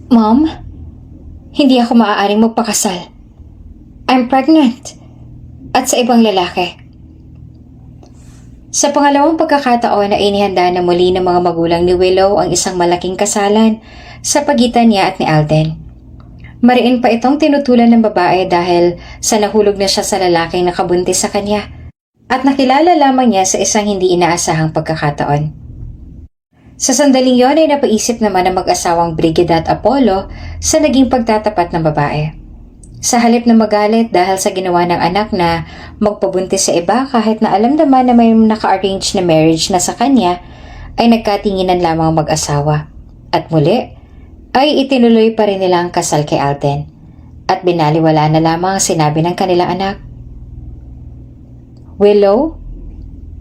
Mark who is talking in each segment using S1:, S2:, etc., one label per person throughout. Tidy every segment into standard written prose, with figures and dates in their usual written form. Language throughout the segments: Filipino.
S1: Mom, hindi ako maaaring magpakasal. I'm pregnant. At sa ibang lalaki. Sa pangalawang pagkakataon na inihanda na muli ng mga magulang ni Willow ang isang malaking kasalan sa pagitan niya at ni Alden. Mariin pa itong tinutulan ng babae dahil sa nahulog na siya sa lalaking nakabuntis sa kanya at nakilala lamang niya sa isang hindi inaasahang pagkakataon. Sa sandaling yon ay napaisip naman ang mag-asawang Brigida at Apollo sa naging pagtatapat ng babae. Sa halip na magalit dahil sa ginawa ng anak na magpabuntis sa iba kahit na alam naman na may naka-arrange na marriage na sa kanya, ay nagkatinginan lamang ang mag-asawa. At muli, ay itinuloy pa rin nila ang kasal kay Alden. At binaliwala na lamang ang sinabi ng kanilang anak. Willow,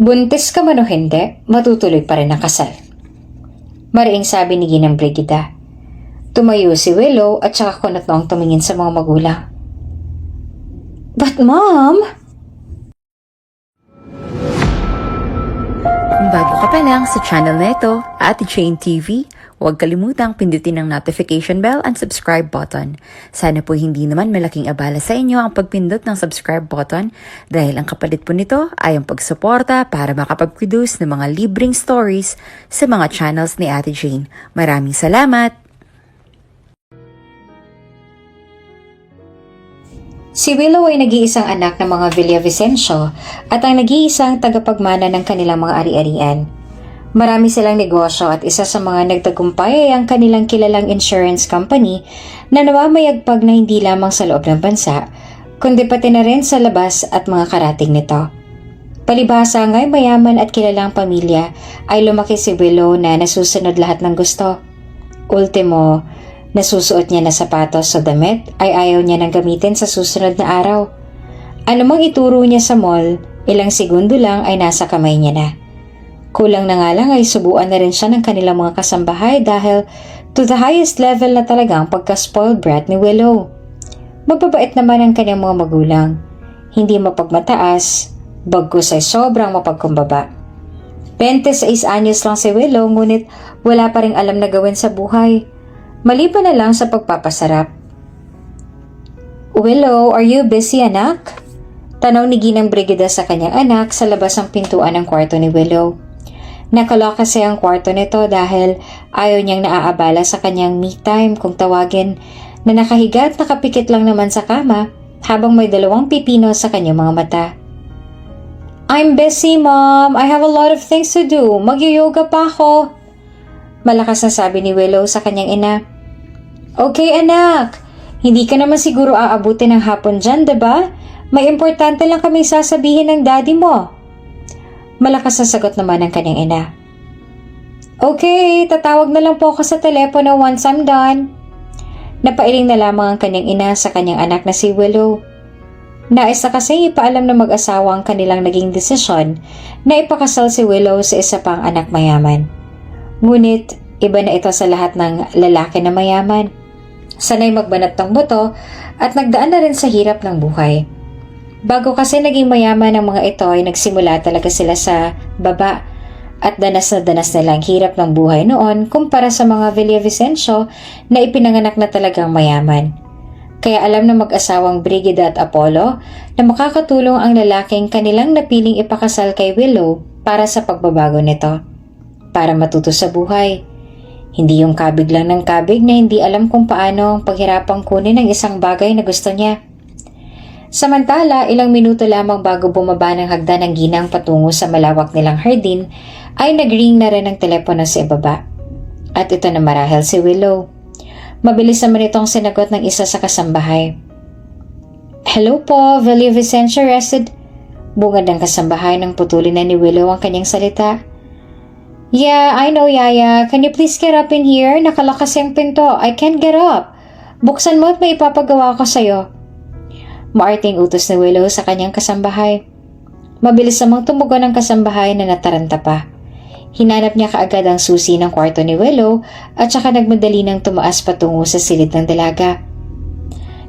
S1: buntis ka man o hindi, matutuloy pa rin ang kasal. Mariing sabi ni Ginang Brigida. Tumayo si Willow at saka kunot noong tumingin sa mga magulang. But Mom?
S2: Kung bago ka pa lang sa channel na ito, Ate Jane TV, huwag kalimutang pindutin ang notification bell and subscribe button. Sana po hindi naman malaking abala sa inyo ang pagpindot ng subscribe button dahil ang kapalit po nito ay ang pagsuporta para makapag-produce ng mga libreng stories sa mga channels ni Ate Jane. Maraming salamat!
S1: Si Willow ay nag-iisang anak ng mga Villavicencio at ang nag-iisang tagapagmana ng kanilang mga ari-arian. Marami silang negosyo at isa sa mga nagtagumpay ay ang kanilang kilalang insurance company na namamayagpag na hindi lamang sa loob ng bansa, kundi pati na rin sa labas at mga karating nito. Palibhasa nga'y mayaman at kilalang pamilya ay lumaki si Willow na nasusunod lahat ng gusto. Ultimo, nasusuot niya na sapatos o damit ay ayaw niya nang gamitin sa susunod na araw. Anumang ituro niya sa mall, ilang segundo lang ay nasa kamay niya na. Kulang na nga lang ay subuan na rin siya ng kanilang mga kasambahay dahil to the highest level na talagang pagka-spoiled brat ni Willow. Mababait naman ang kanyang mga magulang. Hindi mapagmataas, bagkus ay sobrang mapagkumbaba. 26 anyos lang si Willow ngunit wala pa ring alam na gawin sa buhay. Maliban na lang sa pagpapasarap. Willow, are you busy anak? Tanong ni Ginang Brigida sa kanyang anak sa labas ng pintuan ng kwarto ni Willow. Nakalock kasi ang kwarto nito dahil ayaw niyang naaabala sa kanyang me time kung tawagin na nakahiga at nakapikit lang naman sa kama habang may dalawang pipino sa kanyang mga mata. I'm busy, Mom. I have a lot of things to do. Mag-yoga pa ako. Malakas na sabi ni Willow sa kanyang ina. Okay, anak. Hindi ka naman siguro aabutin ng hapon dyan, diba? May importante lang kami sasabihin ng daddy mo. Malakas na sagot naman ng kanyang ina. Okay, tatawag na lang po ako sa telepono once I'm done. Napailing na lamang ang kanyang ina sa kanyang anak na si Willow. Nais na kasi ipaalam ng mag-asawa ang kanilang naging desisyon na ipakasal si Willow sa isa pang anak mayaman. Ngunit, iba na ito sa lahat ng lalaki na mayaman. Sanay magbanat ng buto at nagdaan na rin sa hirap ng buhay. Bago kasi naging mayaman ang mga ito ay nagsimula talaga sila sa baba at danas na danas nila ang hirap ng buhay noon kumpara sa mga Villavicencio na ipinanganak na talagang mayaman. Kaya alam ng mag-asawang Brigida at Apollo na makakatulong ang lalaking kanilang napiling ipakasal kay Willow para sa pagbabago nito. Para matuto sa buhay. Hindi yung kabig lang ng kabig na hindi alam kung paano ang paghirapang kunin ng isang bagay na gusto niya. Samantala, ilang minuto lamang bago bumaba ng hagdan ng ginang patungo sa malawak nilang hardin, ay nag-ring na rin ang telepono sa ibaba. At ito na marahil si Willow. Mabilis naman itong sinagot ng isa sa kasambahay. Hello po, Villavicencio rested. Bungad ng kasambahay nang putulin na ni Willow ang kanyang salita. Yeah, I know, Yaya. Can you please get up in here? Nakalakas yung pinto. I can't get up. Buksan mo at may ipapagawa ko sa'yo. Maarting utos ni Willow sa kanyang kasambahay. Mabilis namang tumugon ang kasambahay na nataranta pa. Hinanap niya kaagad ang susi ng kwarto ni Willow at saka nagmadali nang tumaas patungo sa silid ng dalaga.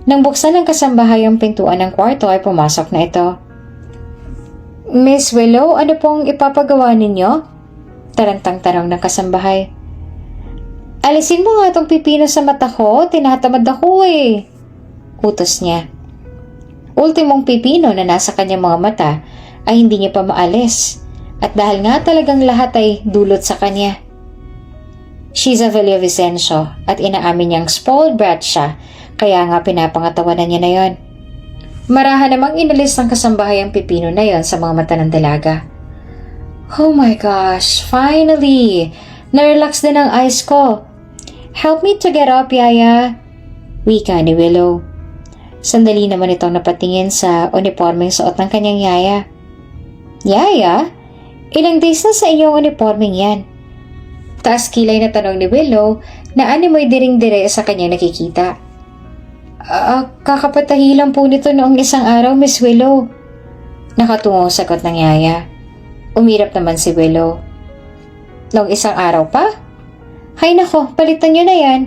S1: Nang buksan ng kasambahay ang pintuan ng kwarto ay pumasok na ito. Miss Willow, ano pong ipapagawa ninyo? Tarantang tanong ng kasambahay. Alisin mo nga tong pipino sa mata ko, tinatamad ako eh. Utos niya. Ultimong pipino na nasa kanyang mga mata ay hindi niya pa maalis. At dahil nga talagang lahat ay dulot sa kanya. She's a Villavicencio at inaamin niyang spoiled brat siya, kaya nga pinapangatawanan niya na yon. Marahan namang inalis ng kasambahay ang pipino na yon sa mga mata ng dalaga. Oh my gosh, finally! Narelax din ang eyes ko. Help me to get up, Yaya. Wika ni Willow. Sandali naman itong napatingin sa uniformeng suot ng kanyang yaya. Yaya? Ilang days na sa iyong uniformeng yan? Taas kilay na tanong ni Willow na animoy diring-dire sa kanyang nakikita. Kakapatahi lang po nito noong isang araw, Miss Willow. Nakatungong sagot ng yaya. Umirap naman si Willow. Noong isang araw pa? Hay nako, palitan nyo na yan.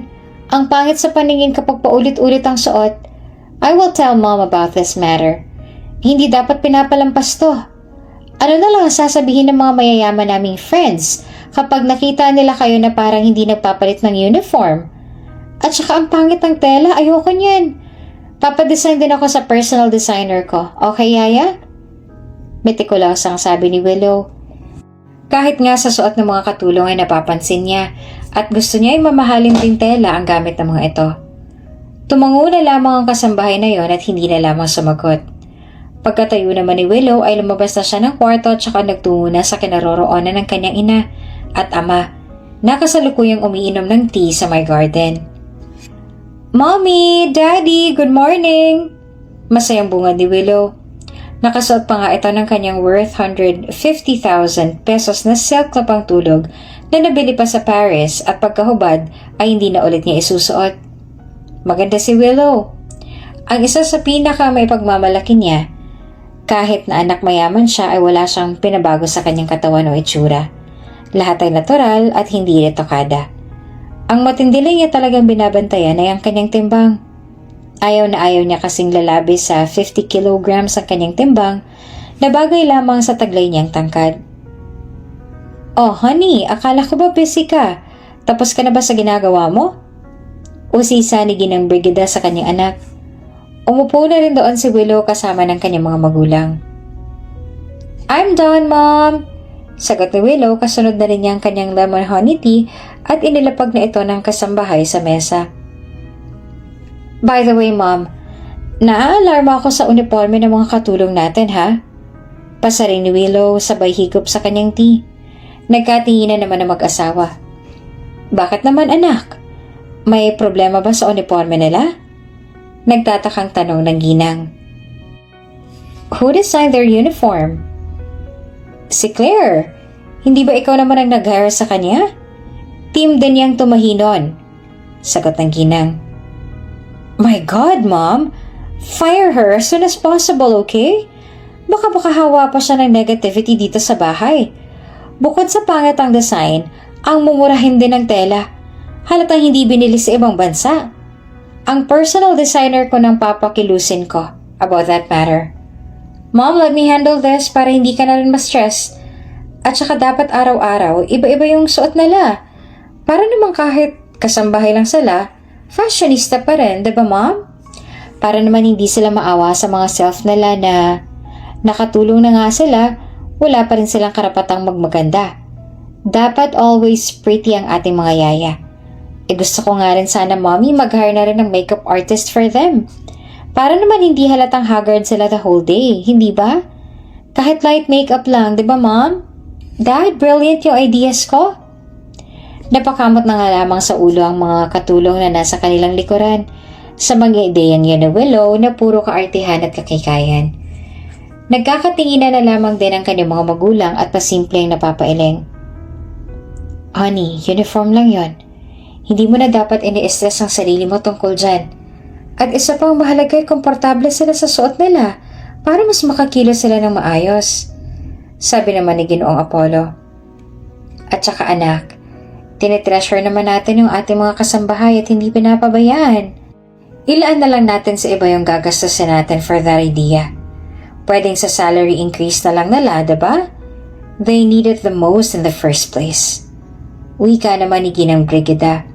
S1: Ang pangit sa paningin kapag paulit-ulit ang suot. I will tell Mom about this matter. Hindi dapat pinapalampas to. Ano na lang sasabihin ng mga mayayaman naming friends kapag nakita nila kayo na parang hindi nagpapalit ng uniform? At saka ang pangit ng tela, ayoko niyan. Papadesign din ako sa personal designer ko. Okay, Yaya? Meticulous ang sabi ni Willow. Kahit nga sa suot ng mga katulong ay napapansin niya at gusto niya ay mamahalin din tela ang gamit ng mga ito. Tumango na lamang ang kasambahay na yon at hindi na lamang sumagot. Pagkatayo naman ni Willow ay lumabas na siya ng kwarto at saka nagtungo na sa kinaroroonan ng kanyang ina at ama na kasalukuyang umiinom ng tea sa my garden. Mommy! Daddy! Good morning! Masayang bungad ni Willow. Nakasuot pa nga ito ng kanyang worth 150,000 pesos na silk na pangtulog na nabili pa sa Paris at pagkahubad ay hindi na ulit niya isusuot. Maganda si Willow. Ang isa sa pinaka may pagmamalaki niya, kahit na anak mayaman siya ay wala siyang pinabago sa kanyang katawan o itsura. Lahat ay natural at hindi retokada. Ang matindi lang niya talagang binabantayan ay ang kanyang timbang. Ayaw na ayaw niya kasing lalabi sa 50 kilograms ang kanyang timbang na bagay lamang sa taglay niyang tangkad. Oh honey, akala ko ba busy ka? Tapos ka na ba sa ginagawa mo? Usisa ni Ginang Brigida sa kanyang anak. Umupo na rin doon si Willow kasama ng kanyang mga magulang. I'm done, Mom! Sagot ni Willow, kasunod na rin niya ang kanyang lemon honey tea at inilapag na ito ng kasambahay sa mesa. By the way, Mom, naaalarma ako sa uniforme ng mga katulong natin, ha? Pasaring ni Willow sabay higop sa kanyang tea. Nagkatinginan naman ang mag-asawa. Bakit naman, anak? May problema ba sa uniforme nila? Nagtatakang tanong ng ginang. Who designed their uniform? Si Claire. Hindi ba ikaw naman ang nag-hire sa kanya? Team din niyang tumahinon. Sagot ng ginang. My God, Mom! Fire her as soon as possible, okay? Baka hawa pa siya ng negativity dito sa bahay. Bukod sa pangit ang design, ang mumurahin din ng tela. Halatang hindi binili sa ibang bansa. Ang personal designer ko ng papakilusin ko about that matter. Mom, let me handle this para hindi ka na rin ma-stress. At saka dapat araw-araw, iba-iba yung suot nila. Para naman kahit kasambahay lang sila, fashionista pa rin, diba Mom? Para naman hindi sila maawa sa mga self nila na nakatulong na nga sila, wala pa rin silang karapatang magmaganda. Dapat always pretty ang ating mga yaya. Gusto ko nga rin sana, Mommy, mag-hire na rin ng makeup artist for them. Para naman hindi halatang haggard sila the whole day, hindi ba? Kahit light makeup lang, di ba Mom? Dad, brilliant yung ideas ko. Napakamot na nga lamang sa ulo ang mga katulong na nasa kanilang likuran sa mga ideyang yun ni Willow na puro kaartihan at kakikayan. Nagkakatinginan na lamang din ang kanyang mga magulang at pasimpleng napapailing. Honey, uniform lang yon. Hindi mo na dapat ini-stress ang sarili mo tungkol dyan. At isa pang mahalaga ay komportable sila sa suot nila para mas makakilos sila ng maayos. Sabi naman ni Ginoong Apollo. At saka anak, tinitreasure naman natin yung ating mga kasambahay at hindi pinapabayaan. Ilaan na lang natin sa iba yung gagastusin natin for that idea. Pwedeng sa salary increase na lang nila, diba? They need it the most in the first place. Wika naman ni Ginang Brigida.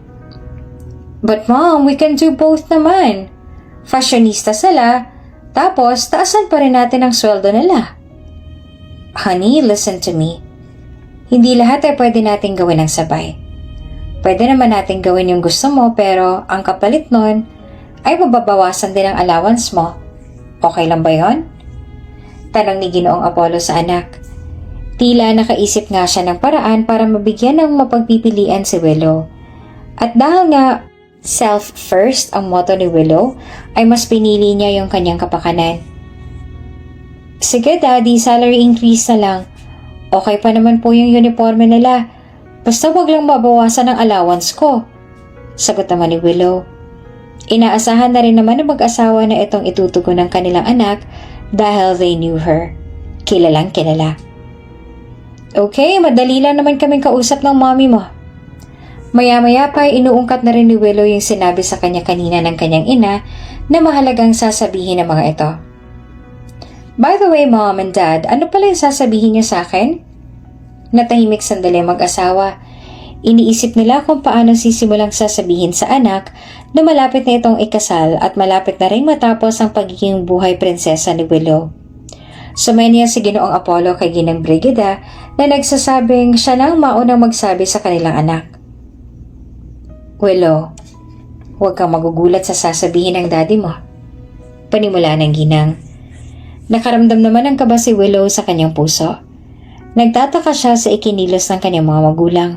S1: But mom, we can do both naman. Fashionista sila, tapos taasan pa rin natin ang sweldo nila. Honey, listen to me. Hindi lahat ay pwede natin gawin ng sabay. Pwede naman natin gawin yung gusto mo pero ang kapalit nun ay mababawasan din ang allowance mo. Okay lang ba yon? Tanong ni Ginoong Apollo sa anak. Tila nakaisip nga siya ng paraan para mabigyan ng mapagpipilian si Willow. At dahil nga self first ang motto ni Willow, ay mas pinili niya yung kanyang kapakanan. Sige daddy, salary increase na lang. Okay pa naman po yung uniforme nila. Basta wag lang mabawasan ang allowance ko. Sagot naman ni Willow. Inaasahan na rin naman ng mag-asawa na itong itutugon ng kanilang anak dahil they knew her. Kilalang kilala. Okay, madali lang naman kaming kausap ng mommy mo. Maya-maya pa ay inuungkat na rin ni Willow yung sinabi sa kanya kanina ng kanyang ina na mahalagang sasabihin ng mga ito. By the way, mom and dad, ano pala yung sasabihin niyo sa akin? Natahimik sandali mag-asawa. Iniisip nila kung paano sisimulang sasabihin sa anak na malapit na itong ikasal at malapit na rin matapos ang pagiging buhay prinsesa ni Willow. Sumenya si Ginoong Apollo kay Ginang Brigida na nagsasabing siya nang maunang magsabi sa kanilang anak. Willow, huwag kang magugulat sa sasabihin ng daddy mo. Panimula ng Ginang. Nakaramdam naman ng kaba si Willow sa kanyang puso. Nagtataka siya sa ikinilos ng kanyang mga magulang.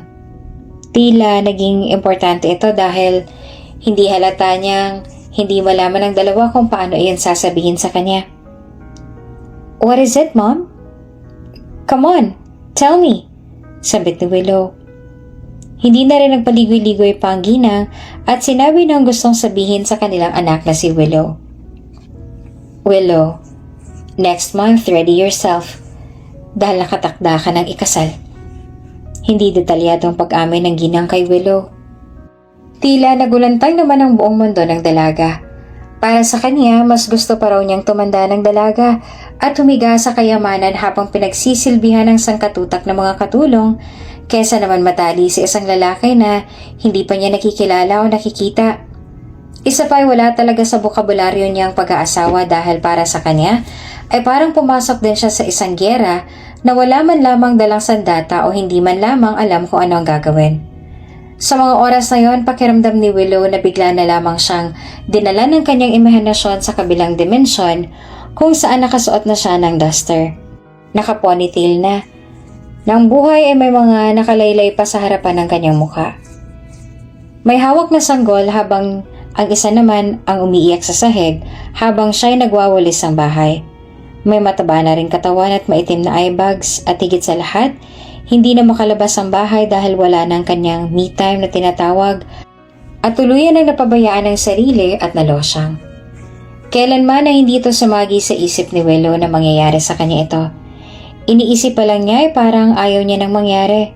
S1: Tila naging importante ito dahil hindi halata niyang hindi malaman ng dalawa kung paano iyon sasabihin sa kanya. What is it, Mom? Come on, tell me, sabit ni Willow. Hindi na rin nagpaligoy-ligoy pa ang Ginang at sinabi na ang gustong sabihin sa kanilang anak na si Willow. Willow, next month ready yourself dahil nakatakda ka ng ikasal. Hindi detalyado ang pag-amin ng Ginang kay Willow. Tila nagulantang naman ang buong mundo ng dalaga. Para sa kanya, mas gusto pa raw niyang tumanda ng dalaga at humiga sa kayamanan habang pinagsisilbihan ng sangkatutak ng mga katulong kesa naman matali sa isang lalaki na hindi pa niya nakikilala o nakikita. Isa pa ay wala talaga sa bokabularyo niyang pag-aasawa dahil para sa kanya ay parang pumasok din siya sa isang gyera na wala man lamang dalang sandata o hindi man lamang alam kung ano ang gagawin. Sa mga oras na yon, pakiramdam ni Willow na bigla na lamang siyang dinala ng kanyang imahinasyon sa kabilang dimensyon kung saan nakasuot na siya ng duster. Naka-ponytail na. Nang buhay ay may mga nakalaylay pa sa harapan ng kanyang mukha. May hawak na sanggol habang ang isa naman ang umiiyak sa sahig habang siya'y nagwawalis ng bahay. May mataba na rin katawan at maitim na eyebags at higit sa lahat, hindi na makalabas ang bahay dahil wala ng kanyang me time na tinatawag at tuluyan ang napabayaan ng sarili at nalosyang. Kailanman na hindi ito sumagi sa isip ni Willow na mangyayari sa kanya ito. Iniisip pa lang niya ay parang ayaw niya nang mangyari.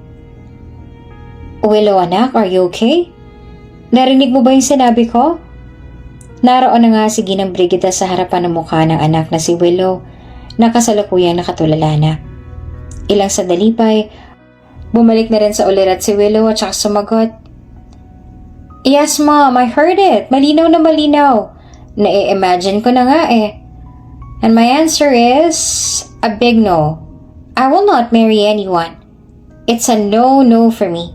S1: Willow anak, are you okay? Narinig mo ba yung sinabi ko? Naroon na nga si Ginang Brigida sa harapan ng mukha ng anak na si Willow na kasalukuyang nakatulala na. Ilang sandali pa'y bumalik na rin sa ulirat si Willow at saka sumagot. Yes mom, I heard it. Malinaw na malinaw. Na-imagine ko na nga eh. And my answer is a big no. I will not marry anyone. It's a no for me.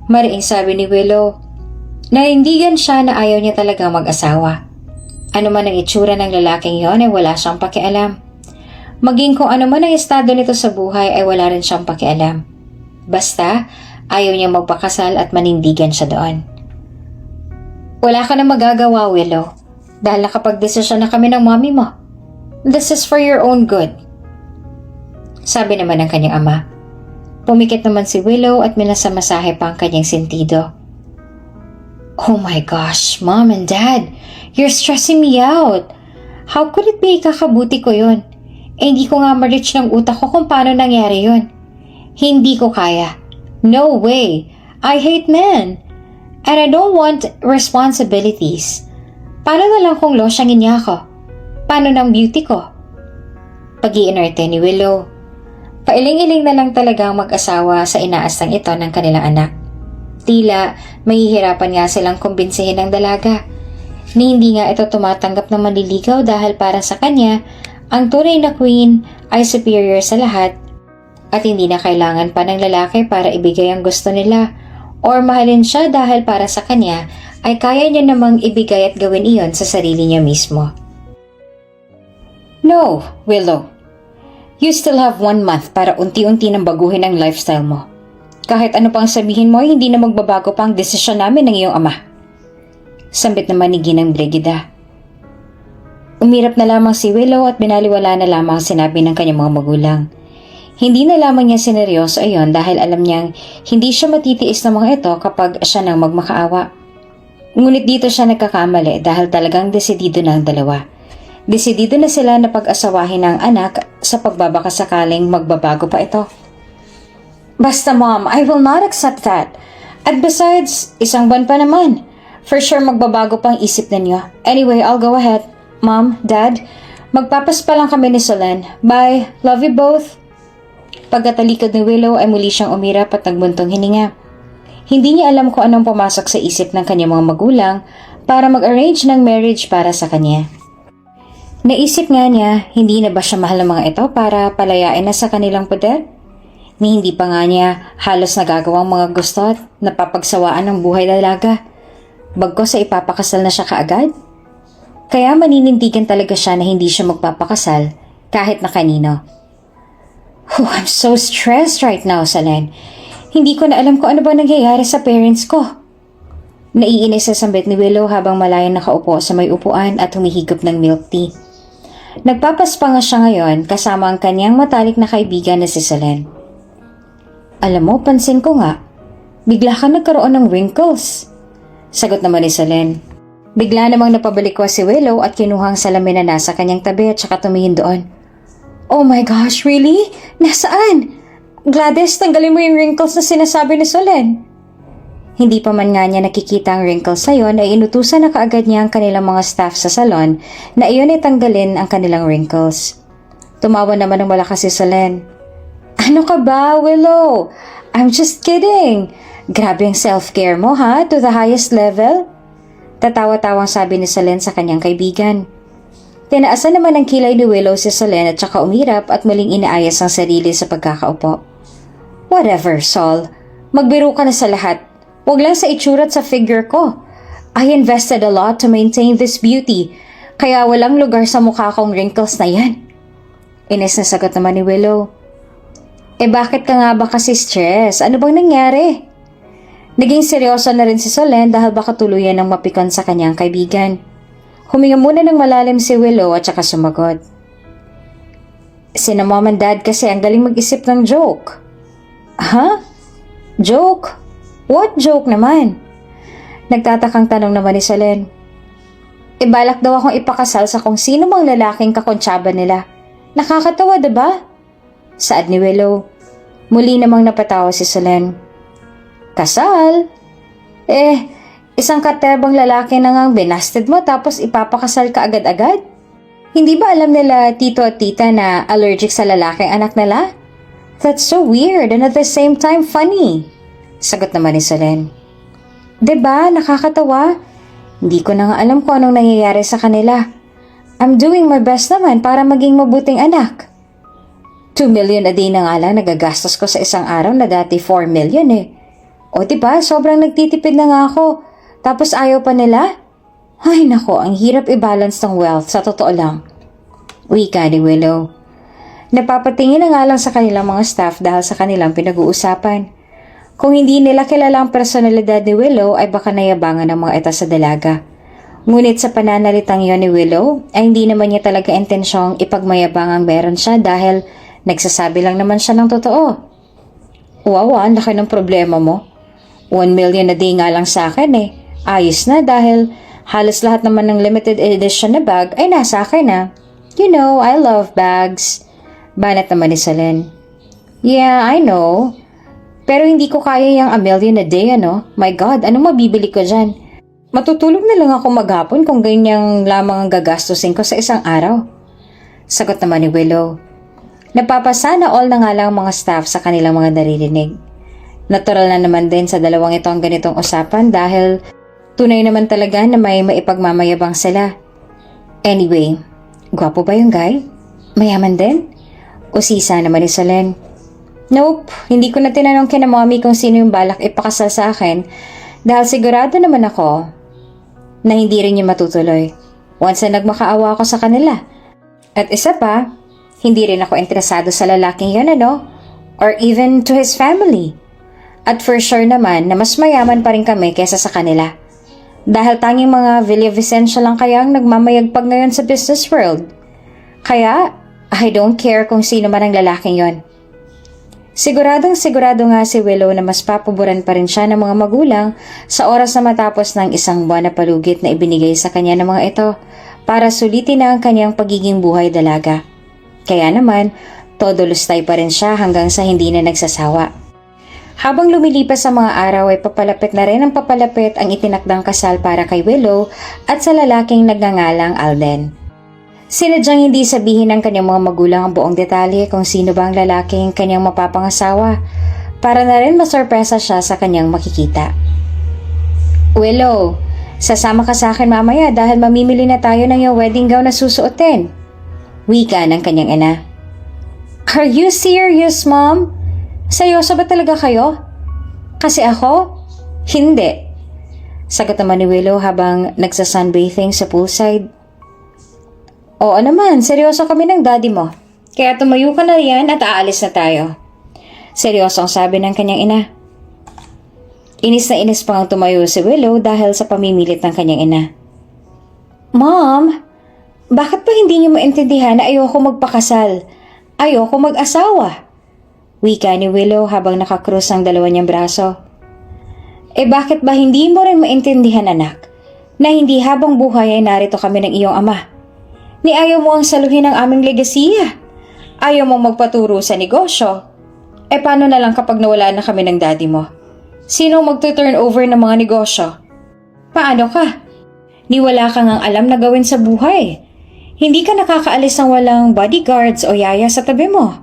S1: Mariing sabi ni Willow. Nanindigan siya na ayaw niya talaga mag-asawa. Ano man ang itsura ng lalaking yon ay wala siyang pakialam. Maging kung ano man ang estado nito sa buhay ay wala rin siyang pakialam. Basta, ayaw niya magpakasal at manindigan siya doon. Wala ka na magagawa, Willow, dahil nakapag-desisyon na kami ng mommy mo. This is for your own good. Sabi naman ng kanyang ama. Pumikit naman si Willow at minasamasahe pa ang kanyang sentido. Oh my gosh, Mom and Dad, you're stressing me out. How could it be kakabuti ko yun? Hindi ko nga ma-reach ng utak ko kung paano nangyari yun. Hindi ko kaya. No way. I hate men. And I don't want responsibilities. Paano na lang kung losyangin niya ako? Paano ng beauty ko? Pag-iinerte ni Willow. Pailing-iling na lang talaga ang mag-asawa sa inaasang ito ng kanilang anak. Tila mahihirapan nga silang kumbinsihin ang dalaga ni hindi nga ito tumatanggap ng manliligaw dahil para sa kanya, ang tunay na queen ay superior sa lahat at hindi na kailangan pa ng lalaki para ibigay ang gusto nila or mahalin siya dahil para sa kanya ay kaya niya namang ibigay at gawin iyon sa sarili niya mismo. No, Willow. You still have 1 month para unti-unti nang baguhin ang lifestyle mo. Kahit ano pang sabihin mo, hindi na magbabago pa ang desisyon namin ng iyong ama. Sambit naman ni Ginang Brigida. Umirap na lamang si Willow at binaliwala na lamang ang sinabi ng kanyang mga magulang. Hindi na lamang niya sineryoso ayon dahil alam niyang hindi siya matitiis ng mga ito kapag siya nang magmakaawa. Ngunit dito siya nagkakamali dahil talagang desidido na ang dalawa. Desidido na sila na pag-asawahin ng anak sa pagbabakasakaling magbabago pa ito. Basta mom, I will not accept that. At besides, 1 buwan pa naman. For sure magbabago pang isip ninyo. Anyway, I'll go ahead. Mom, Dad, magpapaspa lang kami ni Solen. Bye. Love you both. Pagkatalikod ni Willow ay muli siyang umirap at nagbuntong hininga. Hindi niya alam kung anong pumasok sa isip ng kanyang mga magulang para mag-arrange ng marriage para sa kanya. Naisip nga niya, hindi na ba siya mahal ng mga ito para palayain na sa kanilang poder? Ni hindi pa nga niya halos nagagawang mga gusto at napapagsawaan ng buhay dalaga. Bagko sa ipapakasal na siya kaagad? Kaya maninindigan talaga siya na hindi siya magpapakasal kahit na kanino. I'm so stressed right now, Solen. Hindi ko na alam kung ano ba nangyayari sa parents ko. Naiinis sa sambit ni Willow habang malayang nakaupo sa may upuan at humihigop ng milk tea. Nagpapaspa nga siya ngayon kasama ang kanyang matalik na kaibigan na si Solen. Alam mo, pansin ko nga, bigla ka nagkaroon ng wrinkles. Sagot naman ni Solen. Bigla namang napabalik ko si Willow at kinuhang salamin na nasa kanyang tabi at saka tumingin doon. Oh my gosh, really? Nasaan? Gladys, tanggalin mo yung wrinkles na sinasabi ni Solen. Hindi pa man nga niya nakikita ang wrinkles sa iyon ay inutusan na kaagad niya ang kanilang mga staff sa salon na iyon ay tanggalin ang kanilang wrinkles. Tumawa naman ng malakas si Solen. Ano ka ba, Willow? I'm just kidding. Grabe ang self-care mo ha, to the highest level. Tatawa-tawang sabi ni Solen sa kanyang kaibigan. Tinaasan naman ng kilay ni Willow si Solen at saka umirap at muling inaayos ang sarili sa pagkakaupo. Whatever, Sol. Magbiro ka na sa lahat. Huwag lang sa itsura at sa figure ko. I invested a lot to maintain this beauty, kaya walang lugar sa mukha kong wrinkles na yan. Ines na sagot naman ni Willow. Bakit ka nga ba kasi stress? Ano bang nangyari? Naging seryoso na rin si Solen dahil baka tuluyan ng mapikon sa kanyang kaibigan. Huminga muna ng malalim si Willow at saka sumagot. Sina mom and dad kasi ang galing mag-isip ng joke. Ha? Joke? What joke naman? Nagtatakang tanong naman ni Solen. Balak daw akong ipakasal sa kung sino mang lalaking kakontsaba nila. Nakakatawa, diba? Saad ni Willow. Muli namang napatawa si Solen. Kasal? Isang katebang lalaki na ngang binasted mo tapos ipapakasal ka agad-agad? Hindi ba alam nila tito at tita na allergic sa lalaki ang anak nila? That's so weird and at the same time funny. Sagot naman ni Solen. Diba, nakakatawa? Hindi ko na nga alam kung anong nangyayari sa kanila. I'm doing my best naman para maging mabuting anak. 2 million a day na nga lang nagagastos ko sa isang araw na dati 4 million eh. O diba, sobrang nagtitipid na nga ako. Tapos ayaw pa nila? Ay nako, ang hirap i-balance ng wealth sa totoo lang. Wika ni Willow. Napapatingin na nga lang sa kanilang mga staff dahil sa kanilang pinag-uusapan. Kung hindi nila kilala ang personalidad ni Willow ay baka nayabangan ng mga ito sa dalaga. Ngunit sa pananalitang yon ni Willow ay hindi naman niya talaga intensyong ipagmayabang ang meron siya dahil nagsasabi lang naman siya ng totoo. Wow, ang laki ng problema mo. 1 million a day nga lang sa akin eh. Ayos na dahil halos lahat naman ng limited edition na bag ay nasa akin na. You know, I love bags. Banat naman ni Solen. Yeah, I know. Pero hindi ko kaya yung 1 million a day, ano? My God, anong mabibili ko dyan? Matutulog na lang ako maghapon kung ganyang lamang ang gagastusin ko sa isang araw. Sagot naman ni Willow. Napapasana all na nga lang mga staff sa kanilang mga naririnig. Natural na naman din sa dalawang ito ang ganitong usapan dahil tunay naman talaga na may maipagmamayabang sila. Anyway, gwapo ba yung guy? Mayaman din? Usisa naman ni Solen. Nope, hindi ko na tinanong kina mommy kung sino yung balak ipakasal sa akin dahil sigurado naman ako na hindi rin yung matutuloy once na nagmakaawa ako sa kanila. At isa pa, hindi rin ako interesado sa lalaking yan or even to his family. At for sure naman na mas mayaman pa rin kami kesa sa kanila. Dahil tanging mga Villavicencio lang kaya ang nagmamayagpag ngayon sa business world. Kaya, I don't care kung sino man ang lalaking yon. Siguradong sigurado nga si Willow na mas papaboran pa rin siya ng mga magulang sa oras na matapos ng isang buwan na palugit na ibinigay sa kanya ng mga ito para sulitin na ang kanyang pagiging buhay dalaga. Kaya naman, todo lustay pa rin siya hanggang sa hindi na nagsasawa. Habang lumilipas sa mga araw ay papalapit na rin ang papalapit ang itinakdang kasal para kay Willow at sa lalaking nagngangalang Alden. Sinadyang hindi sabihin ng kanyang mga magulang ang buong detalye kung sino ba ang lalaking kanyang mapapangasawa para na rin masorpresa siya sa kanyang makikita. Willow, sasama ka sa akin mamaya dahil mamimili na tayo ng iyong wedding gown na susuotin. Wika ng kanyang ina. Are you serious, Mom? Seryoso ba talaga kayo? Kasi ako, hindi. Sagot naman ni Willow habang nagsa-sunbathing sa poolside. Oo naman, seryoso kami ng daddy mo. Kaya tumayo ka na yan at aalis na tayo. Seryoso ang sabi ng kanyang ina. Inis na inis pang tumayo si Willow dahil sa pamimilit ng kanyang ina. Mom, bakit ba hindi niyo maintindihan na ayoko magpakasal? Ayoko mag-asawa? Wika ni Willow habang nakakrus ang dalawa niyang braso. Bakit ba hindi mo rin maintindihan anak na hindi habang buhay ay narito kami ng iyong ama? Ni ayaw mo ang saluhin ng aming legasiya. Ayaw mong magpaturo sa negosyo. Paano na lang kapag nawala na kami ng daddy mo? Sino magtu-turn over ng mga negosyo? Paano ka? Ni wala kang ang alam na gawin sa buhay. Hindi ka nakakaalis ng walang bodyguards o yaya sa tabi mo.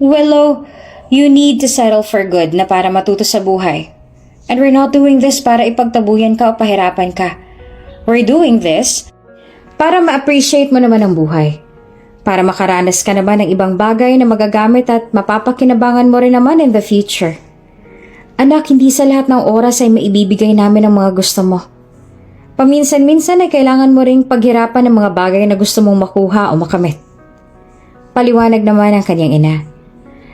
S1: Willow, you need to settle for good na para matuto sa buhay. And we're not doing this para ipagtabuyan ka o pahirapan ka. We're doing this para ma-appreciate mo naman ang buhay. Para makaranas ka naman ng ibang bagay na magagamit at mapapakinabangan mo rin naman in the future. Anak, hindi sa lahat ng oras ay maibibigay namin ang mga gusto mo. Paminsan-minsan ay kailangan mo ring paghirapan ng mga bagay na gusto mong makuha o makamit. Paliwanag naman ang kanyang ina.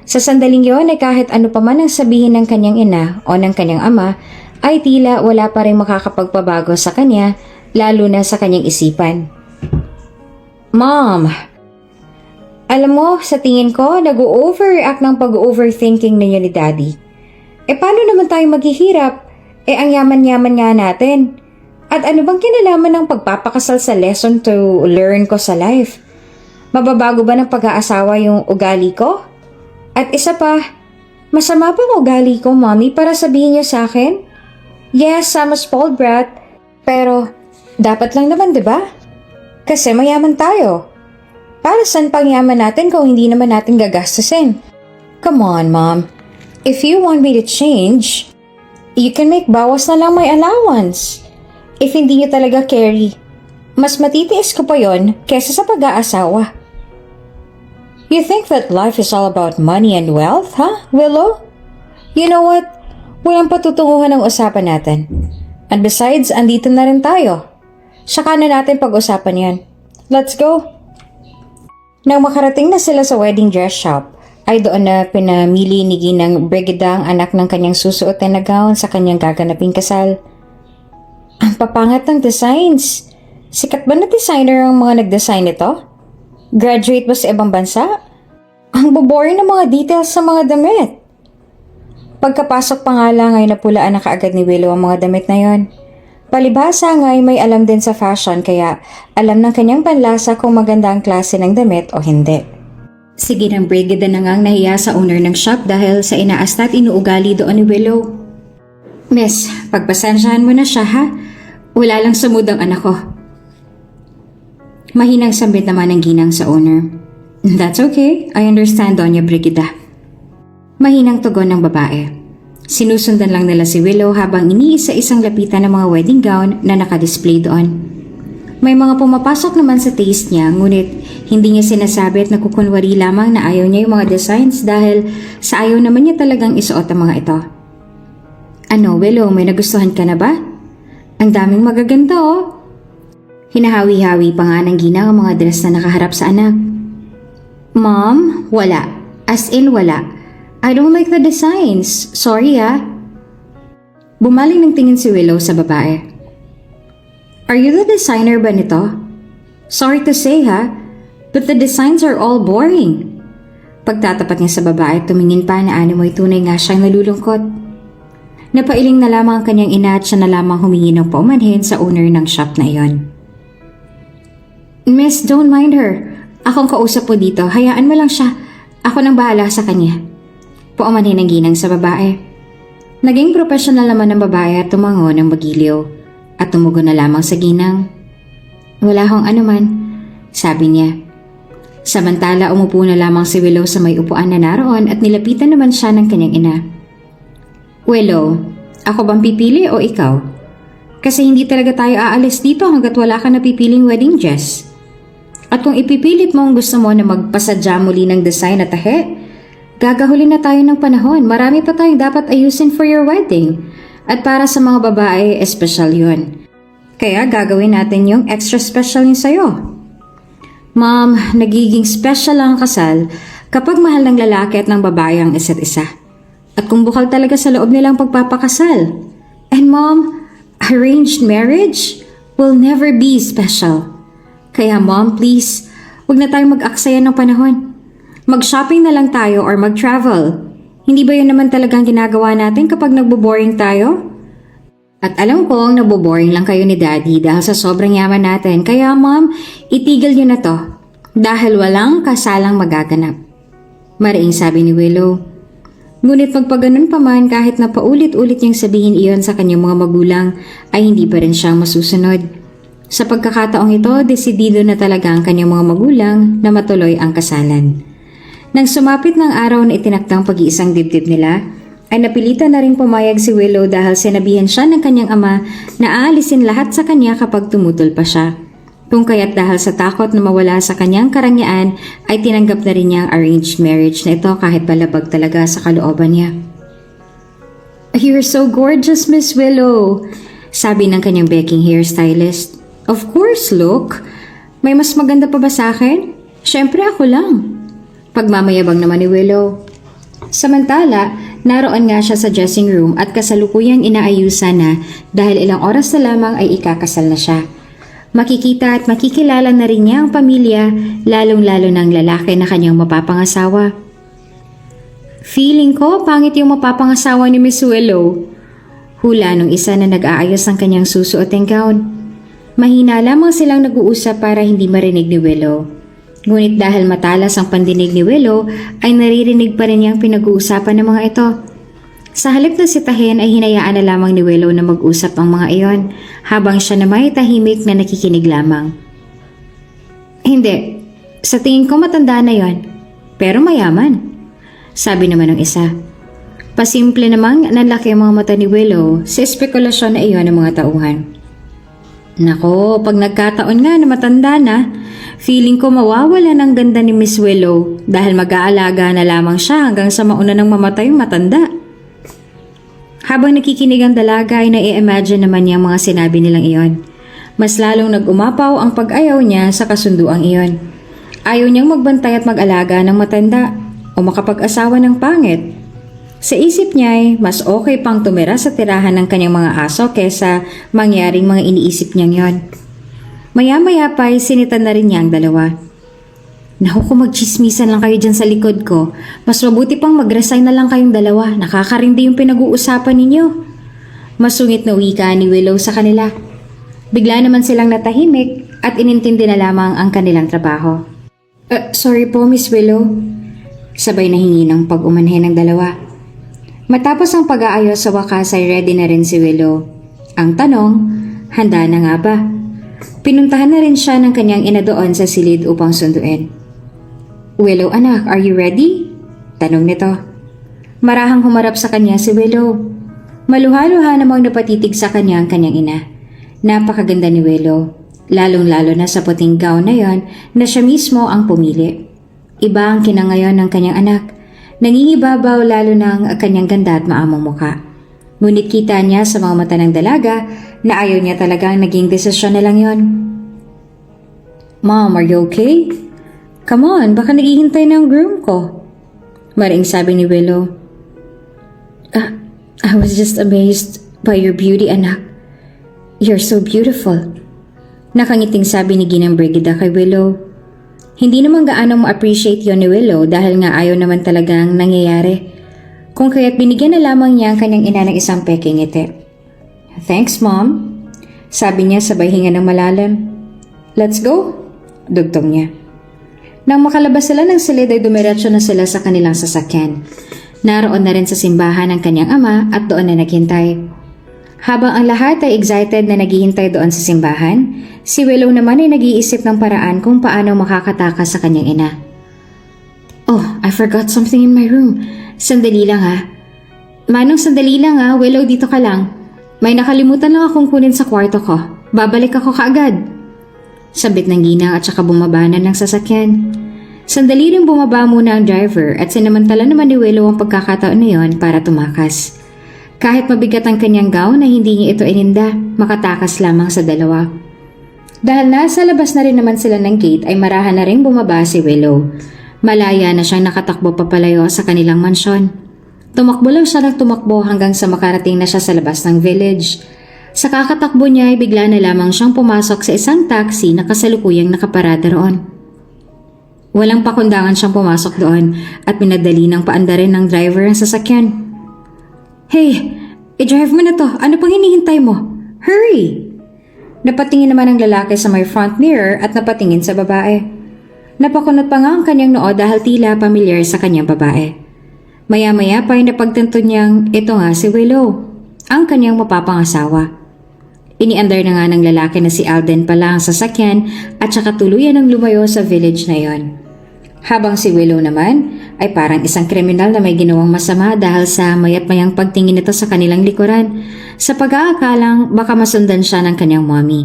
S1: Sa sandaling yon ay kahit ano pa man ang sabihin ng kanyang ina o ng kanyang ama, ay tila wala pa rin makakapagpabago sa kanya, lalo na sa kanyang isipan. Mom, alam mo, sa tingin ko, nag-overreact ng pag-overthinking ninyo ni Daddy. Paano naman tayo maghihirap? Ang yaman-yaman nga natin. At ano bang kinalaman ng pagpapakasal sa lesson to learn ko sa life? Mababago ba ng pag-aasawa yung ugali ko? At isa pa, masama bang ugali ko, Mommy, para sabihin niyo sa akin? Yes, I'm a spoiled brat. Pero, dapat lang naman, diba? Kasi mayaman tayo. Para saan pang yaman natin kung hindi naman natin gagastusin? Come on, Mom. If you want me to change, you can make bawas na lang my allowance. If hindi niyo talaga carry, mas matitiis ko pa yon kesa sa pag-aasawa. You think that life is all about money and wealth, huh, Willow? You know what? Walang patutunguhan ang usapan natin. And besides, andito na rin tayo. Saka na natin pag-usapan yan. Let's go! Nang makarating na sila sa wedding dress shop, ay doon na pinamili ni Ginang Brigida ang anak ng kanyang susuotin na gown sa kanyang gaganaping kasal. Ang papangat ng designs! Sikat ba na designer ang mga nag-design nito? Graduate ba sa ibang bansa? Ang boboring ng mga details sa mga damit. Pagkapasok pa nga lang ay napulaan na kaagad ni Willow ang mga damit na yon. Palibhasa nga ay may alam din sa fashion kaya alam ng kanyang panlasa kung maganda ang klase ng damit o hindi. Sige ng Brigida na ngang nahiya sa owner ng shop dahil sa inaasta at inuugali doon ni Willow. Miss, pagpasensyahan mo na siya ha? Wala lang sa mood ang anak ko. Mahinang sambit naman ang ginang sa owner. That's okay, I understand, Doña Brigida. Mahinang tugon ng babae. Sinusundan lang nila si Willow habang iniisa-isang lapitan ng mga wedding gown na nakadisplay doon. May mga pumapasok naman sa taste niya, ngunit hindi niya sinasabi at nakukunwari lamang na ayaw niya yung mga designs dahil sa ayaw naman niya talagang isuot ang mga ito. Ano, Willow, may nagustuhan ka na ba? Ang daming magaganda oh. Hinahawi-hawi pa nga ng Gina ang mga dress na nakaharap sa anak. Mom, wala. As in wala. I don't like the designs. Sorry ah. Bumaling ng tingin si Willow sa babae. Are you the designer ba nito? Sorry to say ha, but the designs are all boring. Pagtatapat niya sa babae, tumingin pa na animoy tunay nga siyang nalulungkot. Napailing na lamang ang kanyang ina at siya na lamang humingi ng paumanhin sa owner ng shop na iyon. Miss, don't mind her. Akong kausap po dito, hayaan mo lang siya. Ako nang bahala sa kanya. Paumanhin ang ginang sa babae. Naging professional naman ng babae at tumango ng magiliw. At tumugon na lamang sa ginang. Wala hong anuman, sabi niya. Samantala umupo na lamang si Willow sa may upuan na naroon at nilapitan naman siya ng kanyang ina. Willow, ako bang pipili o ikaw? Kasi hindi talaga tayo aalis dito hanggat wala ka napipiling wedding dress. At kung ipipilit mo ang gusto mo na magpasadya muli ng design at tahe, gagahulin na tayo ng panahon. Marami pa tayong dapat ayusin for your wedding. At para sa mga babae, espesyal yun. Kaya gagawin natin yung extra special yung sa'yo. Mom, nagiging special ang kasal kapag mahal ng lalaki at ng babae ang isa't isa. At kung bukal talaga sa loob nilang pagpapakasal. And Mom, arranged marriage will never be special. Kaya Mom, please, huwag na tayong mag-aksaya ng panahon. Mag-shopping na lang tayo or mag-travel. Hindi ba yun naman talagang ginagawa natin kapag nagbo-boring tayo? At alam kong nagbo-boring lang kayo ni Daddy dahil sa sobrang yaman natin. Kaya Mom, itigil nyo na to. Dahil walang kasalang magaganap. Mariing sabi ni Willow. Ngunit magpaganon pa man kahit na paulit-ulit niyang sabihin iyon sa kanyang mga magulang ay hindi pa rin siyang masusunod. Sa pagkakataong ito, desidido na talaga ang kanyang mga magulang na matuloy ang kasalan. Nang sumapit ng araw na itinaktang pag-iisang dibdib nila, ay napilitan na rin pumayag si Willow dahil sinabihan siya ng kanyang ama na aalisin lahat sa kanya kapag tumutol pa siya. Kung kaya't dahil sa takot na mawala sa kanyang karangyaan, ay tinanggap na rin niya ang arranged marriage na ito kahit palabag talaga sa kalooban niya. You're so gorgeous, Miss Willow, sabi ng kanyang baking hairstylist. Of course, look. May mas maganda pa ba sa akin? Siyempre ako lang. Pagmamayabang naman ni Willow. Samantala, naroon nga siya sa dressing room at kasalukuyang inaayusan na dahil ilang oras na lamang ay ikakasal na siya. Makikita at makikilala na rin niya ang pamilya, lalong-lalo ng lalaki na kanyang mapapangasawa. Feeling ko, pangit yung mapapangasawa ni Miss Willow. Hula nung isa na nag-aayos ng kanyang susuoteng gown. Mahina lamang silang nag-uusap para hindi marinig ni Willow. Ngunit dahil matalas ang pandinig ni Willow, ay naririnig pa rin niyang pinag-uusapan ng mga ito. Sa halip na sitahin ay hinayaan na lamang ni Willow na mag-usap ang mga iyon, habang siya na may tahimik na nakikinig lamang. Hindi, sa tingin ko matanda na yon, pero mayaman, sabi naman ng isa. Pasimple namang nalaki ang mga mata ni Willow sa espekulasyon na iyon ng mga tauhan. Nako, pag nagkataon nga na matanda na, feeling ko mawawala ng ganda ni Miss Willow dahil mag-aalaga na lamang siya hanggang sa mauna ng mamatay yung matanda. Habang nakikinig ang dalaga ay nai-imagine naman niya ang mga sinabi nilang iyon. Mas lalong nag-umapaw ang pag-ayaw niya sa kasunduang iyon. Ayaw niyang magbantay at mag-alaga ng matanda o makapag-asawa ng pangit. Sa isip niya ay mas okay pang tumira sa tirahan ng kanyang mga aso kesa mangyaring mga iniisip niyang yon. Maya-maya pa ay sinitan na rin niya ang dalawa. Naku, kung magchismisan lang kayo dyan sa likod ko, mas mabuti pang mag-resign na lang kayong dalawa. Nakakarindi yung pinag-uusapan ninyo. Masungit na wika ni Willow sa kanila. Bigla naman silang natahimik at inintindi na lamang ang kanilang trabaho. Sorry po, Miss Willow. Sabay na hingi ng pag-umanhin ng dalawa. Matapos ang pag-aayos sa wakas ay ready na rin si Willow. Ang tanong, handa na nga ba? Pinuntahan na rin siya ng kanyang ina doon sa silid upang sunduin. Willow anak, are you ready? Tanong nito. Marahang humarap sa kanya si Willow. Maluha-luha namang napatitig sa kanya ang kanyang ina. Napakaganda ni Willow, lalong-lalo na sa puting gown na yon na siya mismo ang pumili. Iba ang kinangayon ng kanyang anak. Nangingibabaw lalo ng kanyang ganda at maamong muka. Ngunit kita niya sa mga mata ng dalaga na ayaw niya talagang naging desisyon na lang yon. Mom, are you okay? Come on, baka naghihintay ng groom ko. Maring sabi ni Willow. I was just amazed by your beauty, anak. You're so beautiful. Nakangiting sabi ni Ginang Brigida kay Willow. Hindi naman gaano ma-appreciate yon ni Willow dahil nga ayaw naman talagang nangyayari. Kung kaya't binigyan na lamang niya ang kanyang ina ng isang peking ngiti. Thanks, Mom. Sabi niya sabay hinga ng malalim. Let's go. Dugtong niya. Nang makalabas sila ng silid ay dumiretso na sila sa kanilang sasakyan. Naroon na rin sa simbahan ang kanyang ama at doon na naghintay. Habang ang lahat ay excited na naghihintay doon sa simbahan, si Willow naman ay nag-iisip ng paraan kung paano makakatakas sa kanyang ina. Oh, I forgot something in my room. Sandali lang ha. Manong, sandali lang ha. Willow, dito ka lang. May nakalimutan lang akong kunin sa kwarto ko. Babalik ako kaagad. Sabit ng ginang at saka bumaba na ng sasakyan. Sandali rin bumaba muna ang driver at sinamantala naman ni Willow ang pagkakataon na yon para tumakas. Kahit mabigat ang kanyang gown na hindi niya ito ininda, makatakas lamang sa dalawa. Dahil nasa labas na rin naman sila ng gate ay marahan na rin bumaba si Willow. Malaya na siyang nakatakbo papalayo sa kanilang mansyon. Tumakbo lang siya ng tumakbo hanggang sa makarating na siya sa labas ng village. Sa kakatakbo niya ay bigla na lamang siyang pumasok sa isang taxi na kasalukuyang nakaparada roon. Walang pakundangan siyang pumasok doon at pinadali ng paandarin ng driver ang sasakyan. Hey, i-drive mo na to. Ano pang hinihintay mo? Hurry! Napatingin naman ang lalaki sa may front mirror at napatingin sa babae. Napakunot pa nga ang kanyang noo dahil tila pamilyar sa kanyang babae. Maya-maya pa ay napagtanto niyang ito nga si Willow, ang kanyang mapapangasawa. Iniandar na nga ng lalaki na si Alden pala ang sasakyan at saka tuluyan ang lumayo sa village na yon. Habang si Willow naman ay parang isang kriminal na may ginawang masama dahil sa mayat-mayang pagtingin nito sa kanilang likuran sa pag-aakalang baka masundan siya ng kanyang mommy.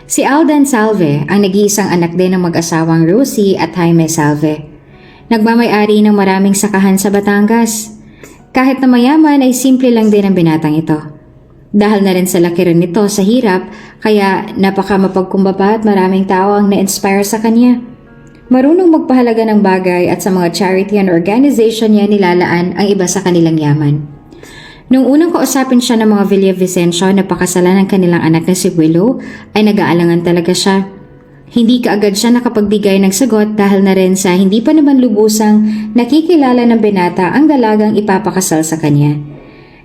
S1: Si Alden Salve ang nag-iisang anak din ng mag-asawang Rosie at Jaime Salve. Nagmamay-ari ng maraming sakahan sa Batangas. Kahit na mayaman ay simple lang din ang binatang ito. Dahil na rin sa laki rin nito sa hirap kaya napaka mapagkumbaba at maraming tao ang na-inspire sa kanya. Marunong magpahalaga ng bagay at sa mga charity and organization niya nilalaan ang iba sa kanilang yaman. Nung unang kausapin siya ng mga Villavicencio na pakasalan ng kanilang anak na si Willow, ay nag-aalangan talaga siya. Hindi kaagad siya nakapagbigay ng sagot dahil na rin sa hindi pa naman lubusang nakikilala ng binata ang dalagang ipapakasal sa kanya.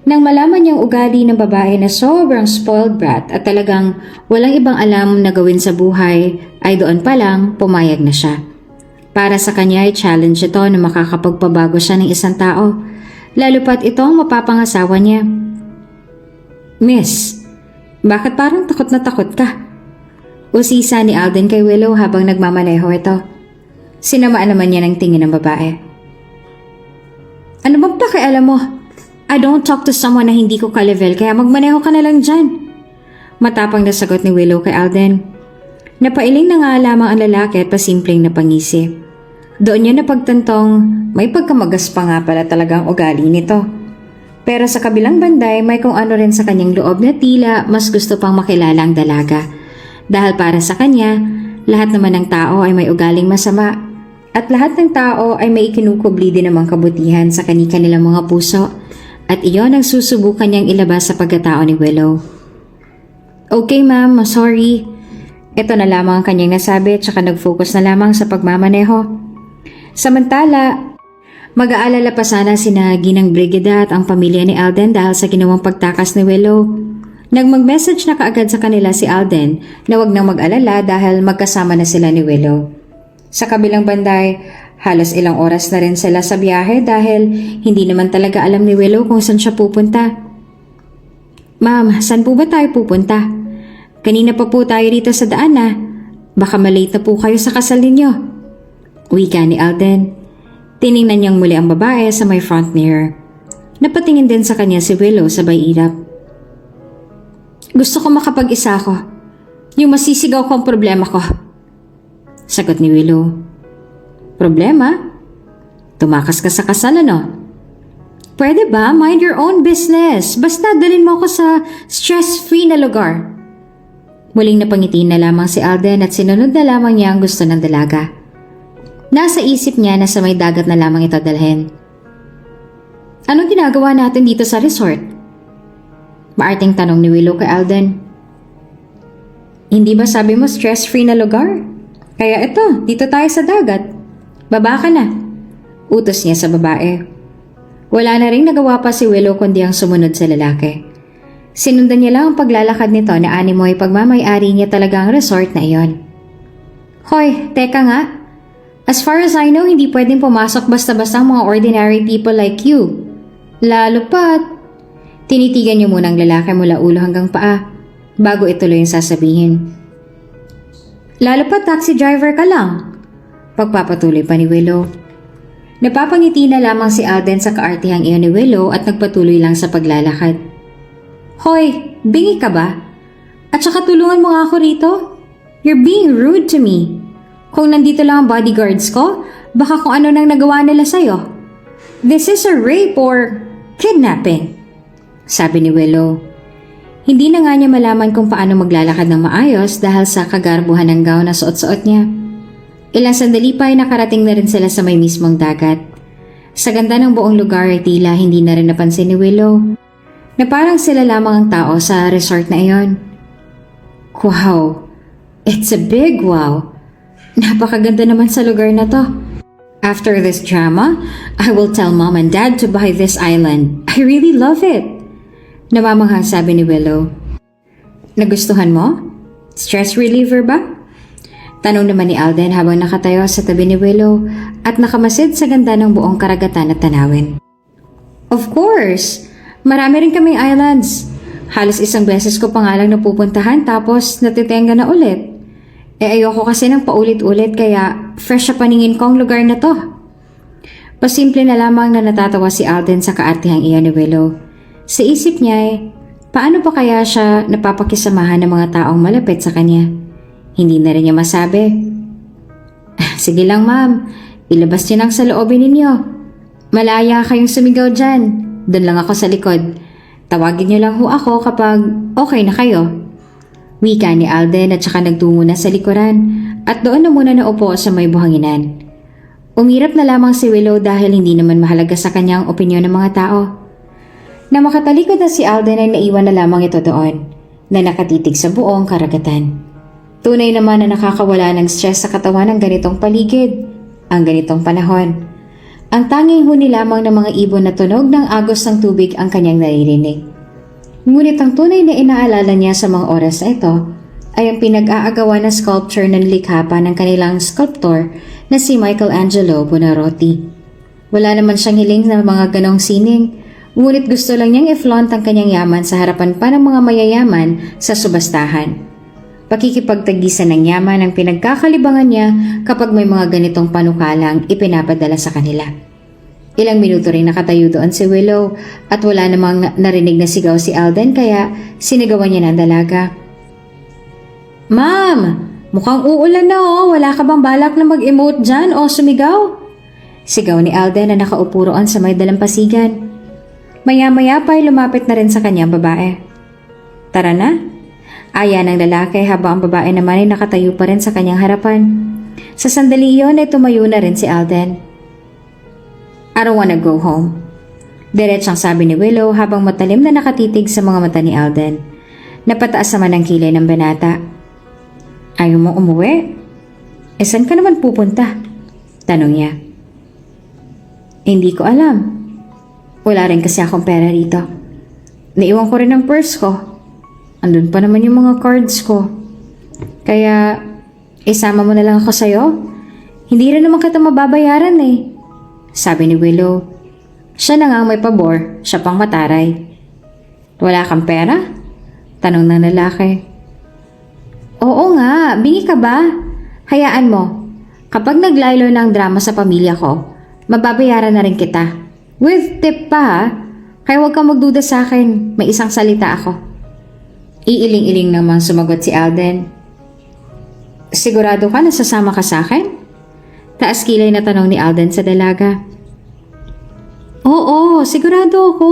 S1: Nang malaman niyang ugali ng babae na sobrang spoiled brat at talagang walang ibang alam na gawin sa buhay, ay doon pa lang pumayag na siya. Para sa kanya ay challenge ito na makakapagpabago siya ng isang tao. Lalo pat ito ang mapapangasawa niya. Miss, bakit parang takot na takot ka? Usisa ni Alden kay Willow habang nagmamaneho ito. Sinamaan naman niya ng tingin ng babae. Ano bang pakialam mo? I don't talk to someone na hindi ko ka-level kaya magmaneho ka na lang dyan. Matapang na sagot ni Willow kay Alden. Napailing na nga lamang ang lalaki at pasimpleng napangisi. Doon niya napagtantong may pagkamagas pa nga pala talagang ugali nito. Pero sa kabilang banday may kung ano rin sa kanyang loob na tila mas gusto pang makilala ang dalaga. Dahil para sa kanya, lahat naman ng tao ay may ugaling masama. At lahat ng tao ay may ikinukubli din namang kabutihan sa kanilang mga puso. At iyon ang susubukan niyang ilabas sa pagkatao ni Willow. Okay ma'am, sorry. Ito na lamang ang kanyang nasabi at saka nag-focus na lamang sa pagmamaneho. Samantala, mag-aalala pa sana sina Ginang Brigida at ang pamilya ni Alden dahil sa ginawang pagtakas ni Willow. Nang mag-message na kaagad sa kanila si Alden na wag nang mag-alala dahil magkasama na sila ni Willow. Sa kabilang banday, halos ilang oras na rin sila sa biyahe dahil hindi naman talaga alam ni Willow kung saan siya pupunta. Ma'am, saan po ba tayo pupunta? Kanina pa po tayo dito sa daan na. Baka malate na po kayo sa kasal ninyo. Wika ni Alden. Tiningnan niyang muli ang babae sa may front mirror. Napatingin din sa kanya si Willow sabay ilap. Gusto ko makapag-isa ako. Yung masisigaw ko ang problema ko. Sagot ni Willow. Problema? Tumakas ka sa kasal ano? Pwede ba? Mind your own business. Basta dalhin mo ako sa stress-free na lugar. Muling napangiti na lamang si Alden at sinunod na lamang niya ang gusto ng dalaga. Nasa isip niya na sa may dagat na lamang ito dalhin. Anong ginagawa natin dito sa resort? Maarting tanong ni Willow kay Alden. Hindi ba sabi mo stress-free na lugar? Kaya ito, dito tayo sa dagat. Baba ka na. Utos niya sa babae. Wala na ring nagawa pa si Willow kundi ang sumunod sa lalaki. Sinundan niya lang ang paglalakad nito na animoy pagmamay-ari niya talaga ang resort na iyon. Hoy, teka nga. As far as I know, hindi pwedeng pumasok basta-basta ang mga ordinary people like you. Lalo pat. Tinitigan niyo muna ang lalaki mula ulo hanggang paa bago ituloy yung sasabihin. Lalo pat taxi driver ka lang. Pagpapatuloy pa ni Willow. Napapangiti na lamang si Alden sa kaartihang iyon ni Willow at nagpatuloy lang sa paglalakad. Hoy, bingi ka ba? At saka tulungan mo nga ako rito? You're being rude to me. Kung nandito lang ang bodyguards ko, baka kung ano nang nagawa nila sa'yo. This is a rape or kidnapping, sabi ni Willow. Hindi na nga niya malaman kung paano maglalakad ng maayos dahil sa kagarbuhan ng gown na suot-suot niya. Ilang sandali pa ay nakarating na rin sila sa may mismong dagat. Sa ganda ng buong lugar ay tila hindi na rin napansin ni Willow na parang sila lamang ang tao sa resort na iyon. Wow! It's a big wow! Napakaganda naman sa lugar na to. After this drama, I will tell mom and dad to buy this island. I really love it! Namamangha sabi ni Willow. Nagustuhan mo? Stress reliever ba? Tanong naman ni Alden habang nakatayo sa tabi ni Willow at nakamasid sa ganda ng buong karagatan at tanawin. Of course! Marami rin kaming islands. Halos isang beses ko pa nga lang napupuntahan tapos natitenga na ulit. Ayoko kasi ng paulit-ulit kaya fresh sa paningin ko ang lugar na to. Pasimple na lamang na natatawa si Alden sa kaartihang iyon ni Willow. Sa isip niya paano pa kaya siya napapakisamahan ng mga taong malapit sa kanya? Hindi na rin niya masabi. Sige lang ma'am, ilabas niyo lang sa loobin ninyo. Malaya kayong sumigaw dyan. Doon lang ako sa likod. Tawagin niyo lang ho ako kapag okay na kayo. Wika ni Alden at saka nagtungo na sa likuran at doon na muna naupo sa may buhanginan. Umirap na lamang si Willow dahil hindi naman mahalaga sa kanyang opinyon ng mga tao. Na makatalikod na si Alden ay naiwan na lamang ito doon na nakatitig sa buong karagatan. Tunay naman na nakakawala ng stress sa katawan ng ganitong paligid, ang ganitong panahon. Ang tanging huni lamang ng mga ibon na tunog ng agos ng tubig ang kanyang naririnig. Ngunit ang tunay na inaalala niya sa mga oras na ito ay ang pinag-aagawa na sculpture na nilikha pa ng kanilang sculptor na si Michelangelo Buonarroti. Wala naman siyang hiling na mga ganong sining, ngunit gusto lang niyang i-flaunt ang kanyang yaman sa harapan pa ng mga mayayaman sa subastahan. Pakikipagtagisan ng yaman ang pinagkakalibangan niya kapag may mga ganitong panukalang ipinapadala sa kanila. Ilang minuto rin nakatayo doon si Willow at wala namang narinig na sigaw si Alden kaya sinigawan niya ng dalaga. Ma'am! Mukhang uulan na oh! Wala ka bang balak na mag-emote dyan o sumigaw? Sigaw ni Alden na nakaupo roon sa may dalampasigan. Maya-maya pa ay lumapit na rin sa kanyang babae. Tara na! Aya ng lalaki habang ang babae naman ay nakatayo pa rin sa kanyang harapan. Sa sandali iyon ay tumayo na rin si Alden. I don't wanna go home. Diretsang sabi ni Willow habang matalim na nakatitig sa mga mata ni Alden. Napataas naman ang kilay ng banata. Ayaw mo umuwi? Saan ka naman pupunta? Tanong niya. Hindi ko alam. Wala rin kasi akong pera rito. Naiwan ko rin ang purse ko. Andun pa naman yung mga cards ko. Kaya, isama mo na lang ako sa'yo. Hindi rin naman kita mababayaran eh. Sabi ni Willow. Siya na nga ang may pabor, siya pang mataray. Wala kang pera? Tanong ng lalaki. Oo nga, bingi ka ba? Hayaan mo. Kapag naglaylo ng drama sa pamilya ko, mababayaran na rin kita. With tip pa ha, kaya huwag kang magduda sa akin, may isang salita ako. Iiling-iling naman sumagot si Alden. Sigurado ka na sasama ka sa akin? Taas kilay na tanong ni Alden sa dalaga. Oo, sigurado ako.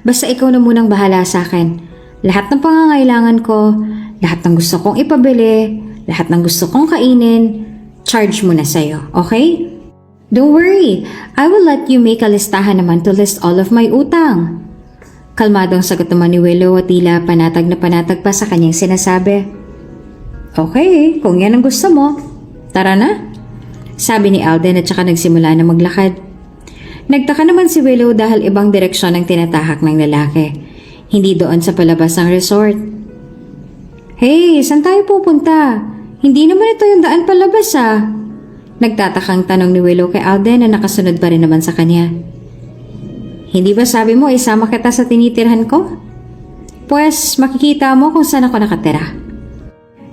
S1: Basta ikaw na munang bahala sa akin. Lahat ng pangangailangan ko, lahat ng gusto kong ipabili, lahat ng gusto kong kainin, charge mo na sa'yo, okay? Don't worry, I will let you make a listahan naman to list all of my utang. Kalmadong sagot naman ni Willow at tila panatag na panatag pa sa kanyang sinasabi. Okay, kung yan ang gusto mo, tara na. Sabi ni Alden at saka nagsimula na maglakad. Nagtaka naman si Willow dahil ibang direksyon ang tinatahak ng lalaki. Hindi doon sa palabas ng resort. Hey, saan tayo pupunta? Hindi naman ito yung daan palabas ah. Nagtatakang tanong ni Willow kay Alden na nakasunod pa rin naman sa kanya. Hindi ba sabi mo isama kita sa tinitirhan ko? Pues makikita mo kung saan ako nakatira.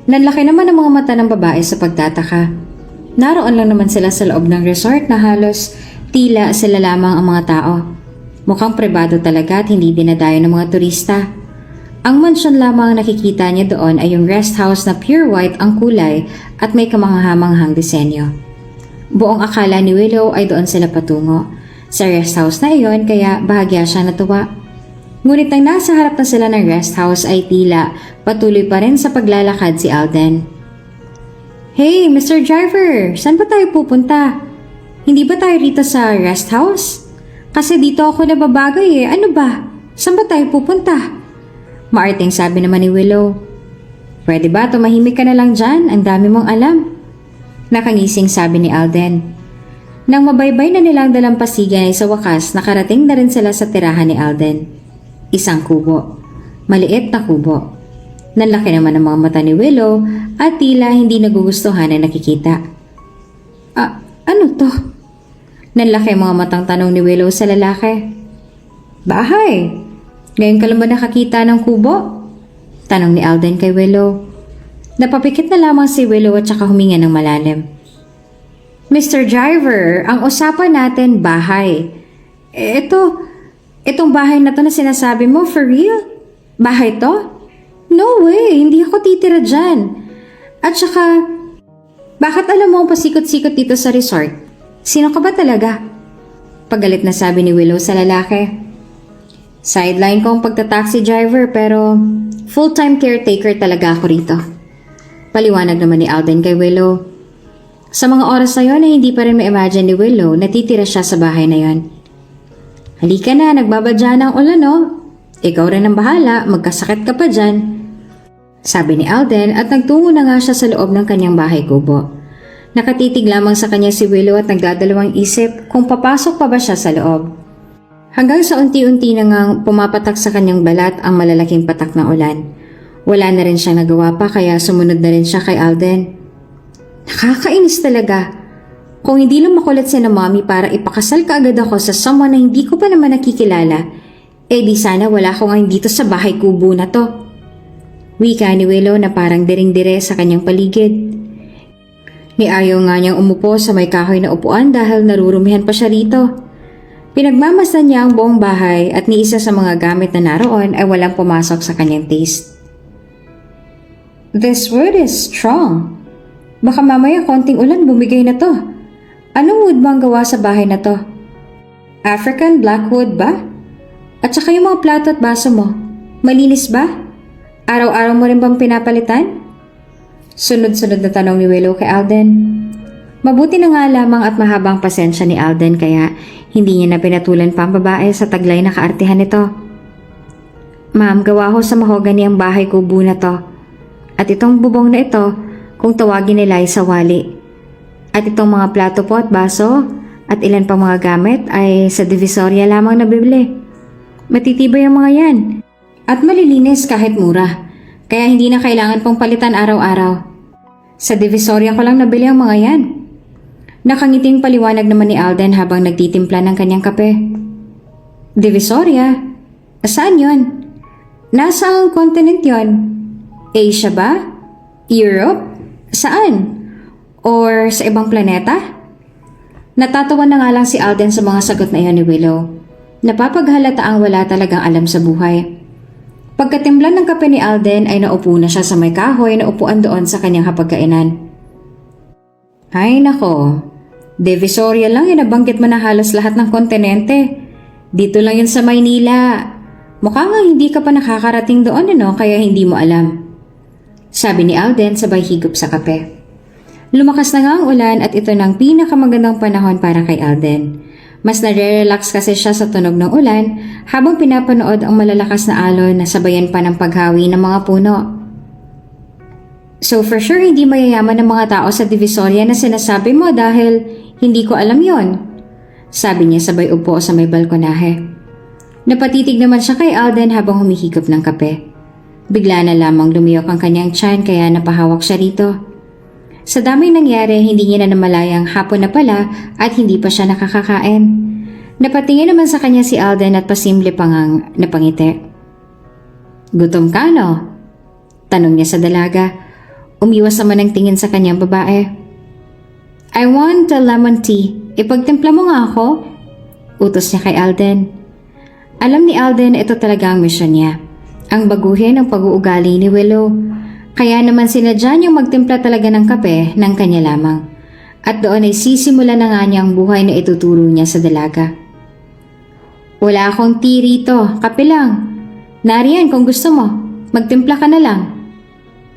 S1: Nanlaki naman ang mga mata ng babae sa pagtataka. Naroon lang naman sila sa loob ng resort na halos tila sila lamang ang mga tao. Mukhang pribado talaga at hindi dinadayo ng mga turista. Ang mansyon lamang ang nakikita niya doon ay yung rest house na pure white ang kulay at may kamanghamanghang disenyo. Buong akala ni Willow ay doon sila patungo sa rest house na iyon kaya bahagya siya natuwa. Ngunit nang nasa harap na sila ng rest house ay tila patuloy pa rin sa paglalakad si Alden. Hey, Mr. Driver! Saan ba tayo pupunta? Hindi ba tayo rito sa rest house? Kasi dito ako nababagay eh. Ano ba? Saan ba tayo pupunta? Maarting sabi naman ni Willow. Pwede ba tumahimik ka na lang dyan? Ang dami mong alam. Nakangising sabi ni Alden. Nang mabaybay na nilang dalampasigan ay sa wakas nakarating na rin sila sa tirahan ni Alden. Isang kubo. Maliit na kubo. Nanlaki naman ang mga mata ni Willow at tila hindi nagugustuhan ang nakikita. Ano to? Nanlaki ang mga matang tanong ni Willow sa lalaki. Bahay! Ngayon ka lang ba nakakita ng kubo? Tanong ni Alden kay Willow. Napapikit na lamang si Willow at saka huminga ng malalim. Mr. Driver, ang usapan natin bahay. Itong bahay na to na sinasabi mo, for real? Bahay to? No way, hindi ako titira dyan. At saka, bakit alam mo ang pasikot-sikot dito sa resort? Sino ka ba talaga? Pagalit na sabi ni Willow sa lalaki. Sideline ko ang pagta-taxi driver pero full-time caretaker talaga ako rito. Paliwanag naman ni Alden kay Willow. Sa mga oras na yon ay hindi pa rin ma-imagine ni Willow na titira siya sa bahay na yon. Halika na, nagbabadya na ang ulan no? Ikaw rin ang bahala, magkasakit ka pa dyan. Sabi ni Alden at nagtungo na nga siya sa loob ng kanyang bahay kubo. Nakatitig lamang sa kanya si Willow at nagdadalawang isip kung papasok pa ba siya sa loob. Hanggang sa unti-unti na ngang pumapatak sa kanyang balat ang malalaking patak ng ulan. Wala na rin siyang nagawa pa kaya sumunod na rin siya kay Alden. Nakakainis talaga. Kung hindi lang makulit si na mommy para ipakasal ka agad ako sa someone na hindi ko pa naman nakikilala, di sana wala ko ngayon dito sa bahay kubo na to. Wika ni Willow na parang diring-dire sa kanyang paligid. Niayaw nga niyang umupo sa may kahoy na upuan dahil narurumihan pa siya rito. Pinagmamasdan niya ang buong bahay at ni isa sa mga gamit na naroon ay walang pumasok sa kanyang taste. This wood is strong. Baka mamaya konting ulan bumigay na to. Anong wood ba ang gawa sa bahay na to? African blackwood ba? At saka yung mga plato at baso mo, malinis ba? Araw-araw mo rin bang pinapalitan? Sunod-sunod na tanong ni Willow kay Alden. Mabuti na nga lamang at mahabang pasensya ni Alden kaya hindi niya na pinatulan pa ang babae sa taglay na kaartihan nito. Ma'am, gawa ho sa mahogany ang bahay kubo na to. At itong bubong na ito, kung tawagin nila ay sawali. At itong mga plato po at baso at ilan pang mga gamit ay sa Divisoria lamang nabibili. Matitibay ang mga yan. At malilinis kahit mura. Kaya hindi na kailangan pong palitan araw-araw. Sa Divisoria ko lang nabili ang mga yan. Nakangiting paliwanag naman ni Alden habang nagtitimpla ng kanyang kape. Divisoria? Saan yon? Nasa ang continent yon? Asia ba? Europe? Saan? Or sa ibang planeta? Natatawa na nga lang si Alden sa mga sagot na iyon ni Willow. Napapaghalata ang wala talagang alam sa buhay. Pagkatimpla ng kape ni Alden ay naupo na siya sa may kahoy na upuan doon sa kanyang hapagkainan. Ay nako, Divisoria lang yung nabanggit mo na halos lahat ng kontinente. Dito lang yun sa Maynila. Mukha nga hindi ka pa nakakarating doon kaya hindi mo alam. Sabi ni Alden sabay higop sa kape. Lumakas na nga ang ulan at ito ng pinakamagandang panahon para kay Alden. Mas nare-relax kasi siya sa tunog ng ulan habang pinapanood ang malalakas na alon na sabayan pa ng paghawi ng mga puno. So for sure hindi mayayaman ng mga tao sa Divisoria na sinasabi mo dahil hindi ko alam yon. Sabi niya sabay upo sa may balkonahe. Napatitig naman siya kay Alden habang humihigop ng kape. Bigla na lamang lumiyok ang kanyang tiyan kaya napahawak siya rito. Sa daming nangyari, hindi niya na namalayang hapon na pala at hindi pa siya nakakakain. Napatingin naman sa kanya si Alden at pasimple pa ngang napangiti. Gutom ka no? Tanong niya sa dalaga. Umiwas naman ang tingin sa kanyang babae. I want a lemon tea. Ipagtimpla mo nga ako? Utos niya kay Alden. Alam ni Alden ito talaga ang misyon niya. Ang baguhin ang pag-uugali ni Willow. Kaya naman sinadya niyang magtimpla talaga ng kape ng kanya lamang. At doon ay sisimula na nga niya ang buhay na ituturo niya sa dalaga. Wala akong tea rito, kape lang. Nariyan kung gusto mo, magtimpla ka na lang.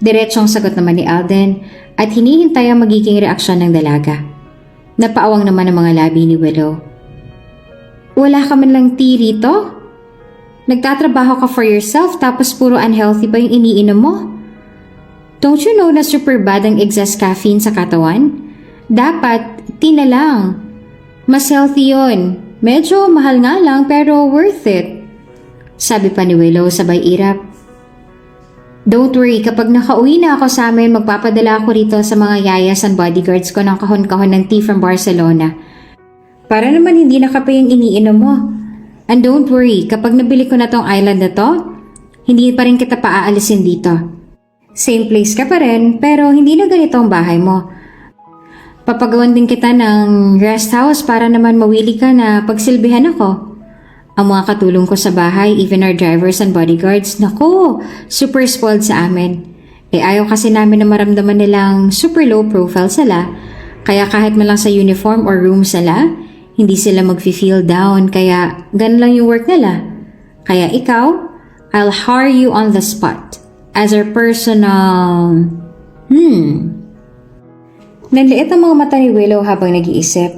S1: Diretsong sagot naman ni Alden at hinihintay ang magiging reaksyon ng dalaga. Napaawang naman ang mga labi ni Willow. Wala ka man lang tea rito? Nagtatrabaho ka for yourself tapos puro unhealthy ba yung iniinom mo? Don't you know na super bad ang excess caffeine sa katawan? Dapat, tea na lang. Mas healthy yun. Medyo mahal nga lang pero worth it. Sabi pa ni Willow sabay irap. Don't worry, kapag nakauwi na ako sa amin, magpapadala ako rito sa mga yayas and bodyguards ko ng kahon-kahon ng tea from Barcelona. Para naman hindi na kape yung iniinom mo. And don't worry, kapag nabili ko na tong island na to, hindi pa rin kita paaalisin dito. Same place ka pa rin, pero hindi na ganito ang bahay mo. Papagawan din kita ng rest house para naman mawili ka na pagsilbihan ako. Ang mga katulong ko sa bahay, even our drivers and bodyguards, naku, super spoiled sa amin. Ayaw kasi namin na maramdaman nilang super low profile sila, kaya kahit man lang sa uniform or room sila, hindi sila mag-feel down, kaya ganun lang yung work nila. Kaya ikaw, I'll hire you on the spot. As our personal... Nanliit ang mga mata ni Willow habang nag-iisip.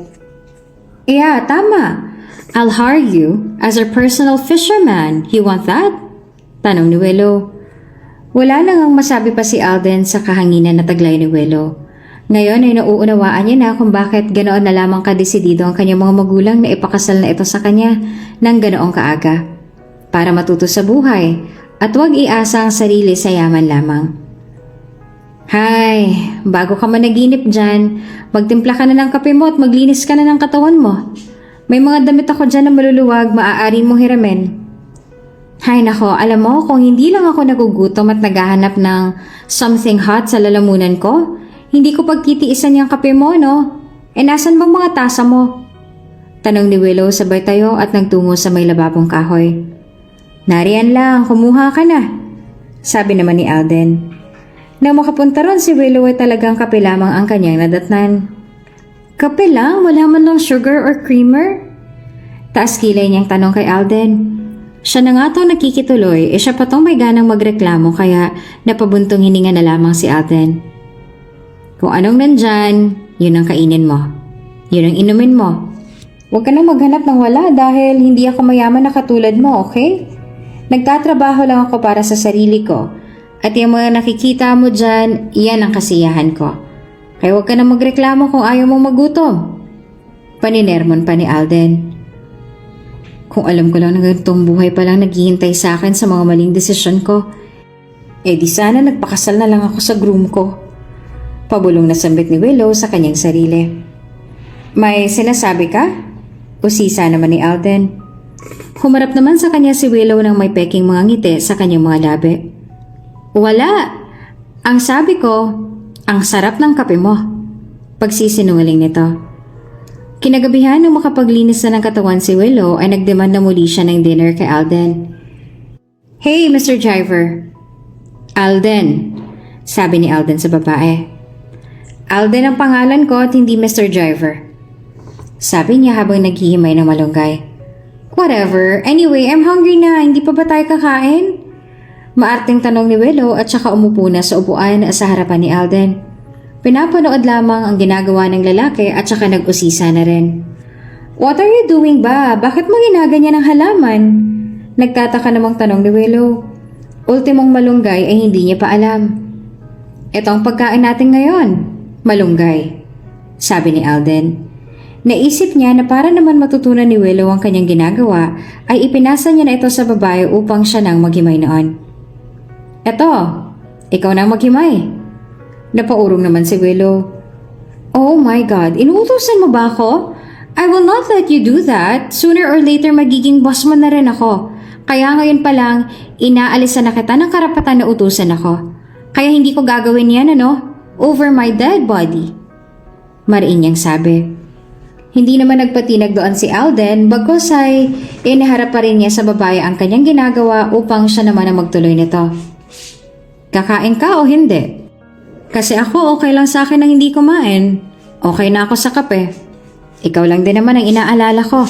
S1: Yeah, tama. I'll hire you as our personal fisherman. You want that? Tanong ni Willow. Wala nang ang masabi pa si Alden sa kahanginan na taglay ni Willow. Ngayon ay nauunawaan niya na kung bakit ganoon na lamang kadesidido ang kanyang mga magulang na ipakasal na ito sa kanya ng ganoong kaaga. Para matuto sa buhay at huwag iasa ang sarili sa yaman lamang. Hay, bago ka managinip dyan, magtimpla ka na ng kape mo at maglinis ka na ng katawan mo. May mga damit ako dyan na maluluwag, maaari mong hiramin. Hay nako, alam mo, kung hindi lang ako nagugutom at naghahanap ng something hot sa lalamunan ko, hindi ko pagtitiisan yung kape mo, no? Nasan bang mga tasa mo? Tanong ni Willow sabay tayo at nagtungo sa may lababong kahoy. Nariyan lang, kumuha ka na. Sabi naman ni Alden. Nang makapunta ron si Willow ay talagang kape lamang ang kanyang nadatnan. Kape lang? Wala man lang sugar or creamer? Taas kilay niyang tanong kay Alden. Siya na nga itong nakikituloy, siya pa tong may ganang magreklamo kaya napabuntong hininga na lamang si Alden. Kung anong nandyan, yun ang kainin mo. Yun ang inumin mo. Huwag ka nang maghanap ng wala dahil hindi ako mayaman na katulad mo, okay? Nagtatrabaho lang ako para sa sarili ko. At yung mga nakikita mo dyan, yan ang kasiyahan ko. Kaya huwag ka na magreklamo kung ayaw mong magutom. Paninermon pa ni Alden. Kung alam ko lang na ganitong buhay pa lang naghihintay sa akin sa mga maling desisyon ko, di sana nagpakasal na lang ako sa groom ko. Pabulong na sambit ni Willow sa kanyang sarili. May sinasabi ka? Usisa naman ni Alden. Humarap naman sa kanya si Willow nang may peking mga ngiti sa kanyang mga labi. Wala. Ang sabi ko, ang sarap ng kape mo. Pagsisinungaling nito. Kinagabihan nang makapaglinis na ng katawan si Willow ay nagdemand na muli siya ng dinner kay Alden. "Hey, Mr. Driver." "Alden," sabi ni Alden sa babae. "Alden ang pangalan ko at hindi Mr. Driver," sabi niya habang naghihimay ng malunggay. "Whatever. Anyway, I'm hungry na. Hindi pa ba tayo kakain?" Maarting tanong ni Willow at saka umupo na sa upuan sa harapan ni Alden. Pinapanood lamang ang ginagawa ng lalaki at saka nag-usisa na rin. "What are you doing ba? Bakit mo ginaganyan ang halaman?" Nagtataka namang tanong ni Willow. Ultimong malunggay ay hindi niya pa alam. "Ito ang pagkain natin ngayon, malunggay," sabi ni Alden. Naisip niya na para naman matutunan ni Willow ang kanyang ginagawa ay ipinasa niya na ito sa babae upang siya nang maghimay noon. "Eto, ikaw nang maghimay." Napaurong naman si Willow. "Oh my God, inuutusan mo ba ako? I will not let you do that. Sooner or later magiging boss mo na rin ako. Kaya ngayon pa lang, inaalisan na kita ng karapatan na utusan ako. Kaya hindi ko gagawin yan, ano? Over my dead body." Mariin niyang sabi. Hindi naman nagpatinag doon si Alden, bagkus ay iniharap pa rin niya sa babae ang kanyang ginagawa upang siya naman ang magtuloy nito. "Kakain ka o hindi? Kasi ako okay lang sa akin na hindi kumain. Okay na ako sa kape. Ikaw lang din naman ang inaalala ko."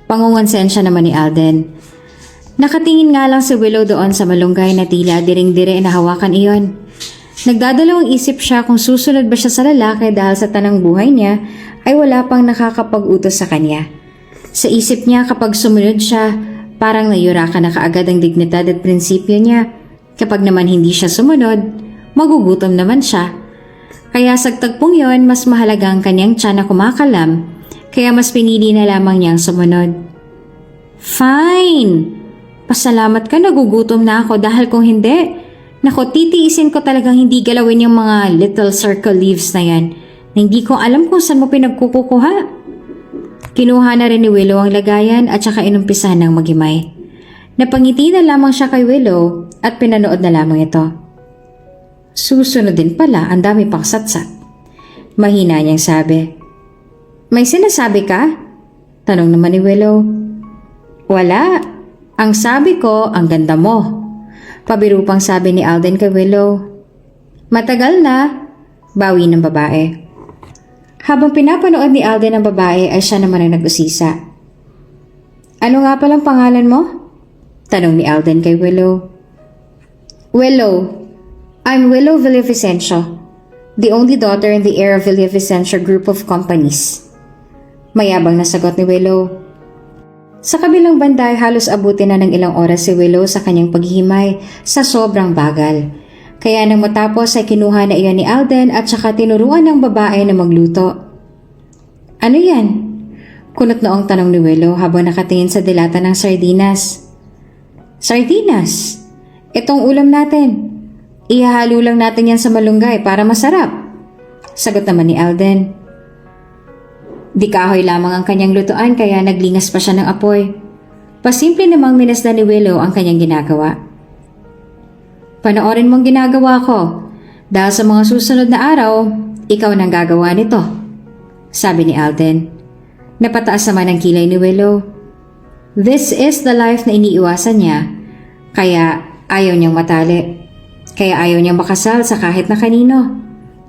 S1: Pangungonsensya naman ni Alden. Nakatingin nga lang si Willow doon sa malunggay na tila diring-dire na hawakan iyon. Nagdadalawang isip siya kung susunod ba siya sa lalaki dahil sa tanang buhay niya ay wala pang nakakapag-utos sa kanya. Sa isip niya kapag sumunod siya, parang nayurakan na kaagad ang dignidad at prinsipyo niya. Kapag naman hindi siya sumunod, magugutom naman siya. Kaya sa tagpong yon, mas mahalaga ang kanyang tiyan na kumakalam, kaya mas pinili na lamang niyang sumunod. "Fine! Pasalamat ka, nagugutom na ako dahil kung hindi, nako titiisin ko talagang hindi galawin yung mga little circle leaves na yan na hindi ko alam kung saan mo pinagkukuha." Kinuha na rin ni Willow ang lagayan at saka inumpisahan ng maghimay. Napangiti na lamang siya kay Willow at pinanood na lamang ito. Susunod din pala, ang dami pang satsat. Mahina niyang sabi. "May sinasabi ka?" Tanong naman ni Willow. "Wala. Ang sabi ko, ang ganda mo." Pabiro pang sabi ni Alden kay Willow. "Matagal na," bawi ng babae. Habang pinapanood ni Alden ang babae ay siya naman ang nag-usisa. "Ano nga palang pangalan mo?" Tanong ni Alden kay Willow. "Willow. I'm Willow Villavicencio, the only daughter and the heir of Villavicencio Group of Companies." Mayabang na sagot ni Willow. Sa kabilang banda ay halos abutin na ng ilang oras si Willow sa kanyang paghihimay sa sobrang bagal. Kaya nang matapos ay kinuha na iyon ni Alden at saka tinuruan ng babae na magluto. "Ano yan?" Kunot noong tanong ni Willow habang nakatingin sa dilata ng sardinas. "Sardinas? Itong ulam natin. Ihahalo lang natin yan sa malunggay para masarap," sagot naman ni Alden. Di kahoy lamang ang kanyang lutuan kaya naglingas pa siya ng apoy. Pasimple namang minasdan ni Willow ang kanyang ginagawa. "Panoorin mong ginagawa ko. Dahil sa mga susunod na araw, ikaw nang gagawa nito," sabi ni Alden. Napataas naman ang kilay ni Willow. This is the life na iniiwasan niya, kaya ayaw niyang matali. Kaya ayaw niyang makasal sa kahit na kanino.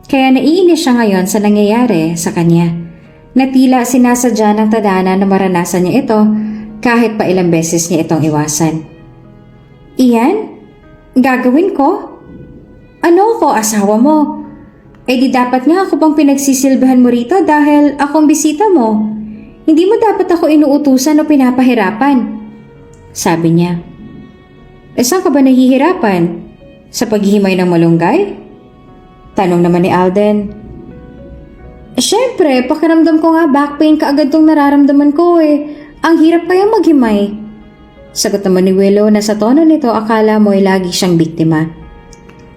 S1: Kaya naiinis siya ngayon sa nangyayari sa kanya. Na tila sinasadya ng tadhana na maranasan niya ito kahit pa ilang beses niya itong iwasan. "Iyan? Gagawin ko? Ano ko, asawa mo? Eh di dapat nga ako bang pinagsisilbihan mo rito dahil akong bisita mo? Hindi mo dapat ako inuutusan o pinapahirapan," sabi niya. "Eh saan ka ba nahihirapan? Sa paghihimay ng malunggay?" Tanong naman ni Alden. "Syempre, pakiramdam ko nga back pain kaagad tong nararamdaman ko eh. Ang hirap kaya maghimay," sagot naman ni Willow na sa tono nito akala mo ay lagi siyang biktima.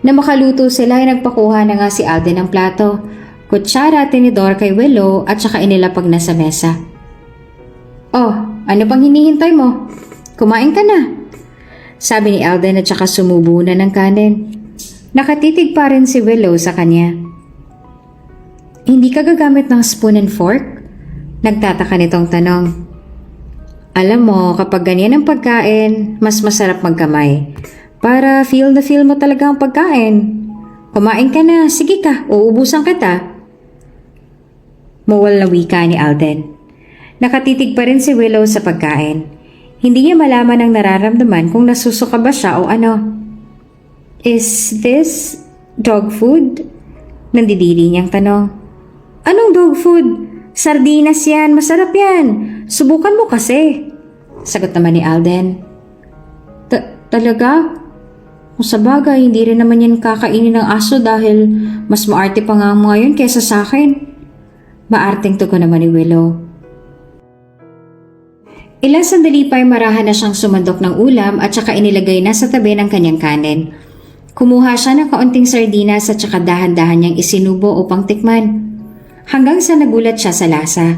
S1: Na makaluto sila ay nagpakuha na nga si Alden ng plato, kutsara at tinidor kay Willow at saka inilapag na sa mesa. "Oh, ano pang hinihintay mo? Kumain ka na," sabi ni Alden at saka sumubo na ng kanin. Nakatitig pa rin si Willow sa kanya. "Hindi ka gagamit ng spoon and fork? Nagtataka nitong tanong. Alam mo, kapag ganyan ang pagkain, mas masarap magkamay. Para feel na feel mo talaga ang pagkain. Kumain ka na, sige ka, uubusan kita. Muwal na wika ni Alden. Nakatitig pa rin si Willow sa pagkain. Hindi niya malaman ang nararamdaman kung nasusuka ba siya o ano. Is this dog food? Nandidiri niyang tanong. Anong dog food? Sardinas yan, masarap yan. Subukan mo kasi. Sagot naman ni Alden. Talaga? Kung sa bagay, hindi rin naman yan kakainin ng aso dahil mas maarte pa nga mo ngayon kesa sa akin. Maarting tugon naman ni Willow. Ilang sandali pa'y marahan na siyang sumandok ng ulam at saka inilagay na sa tabi ng kanyang kanin. Kumuha siya ng kaunting sardinas at saka dahan-dahan niyang isinubo upang tikman. Hanggang sa nagulat siya sa lasa.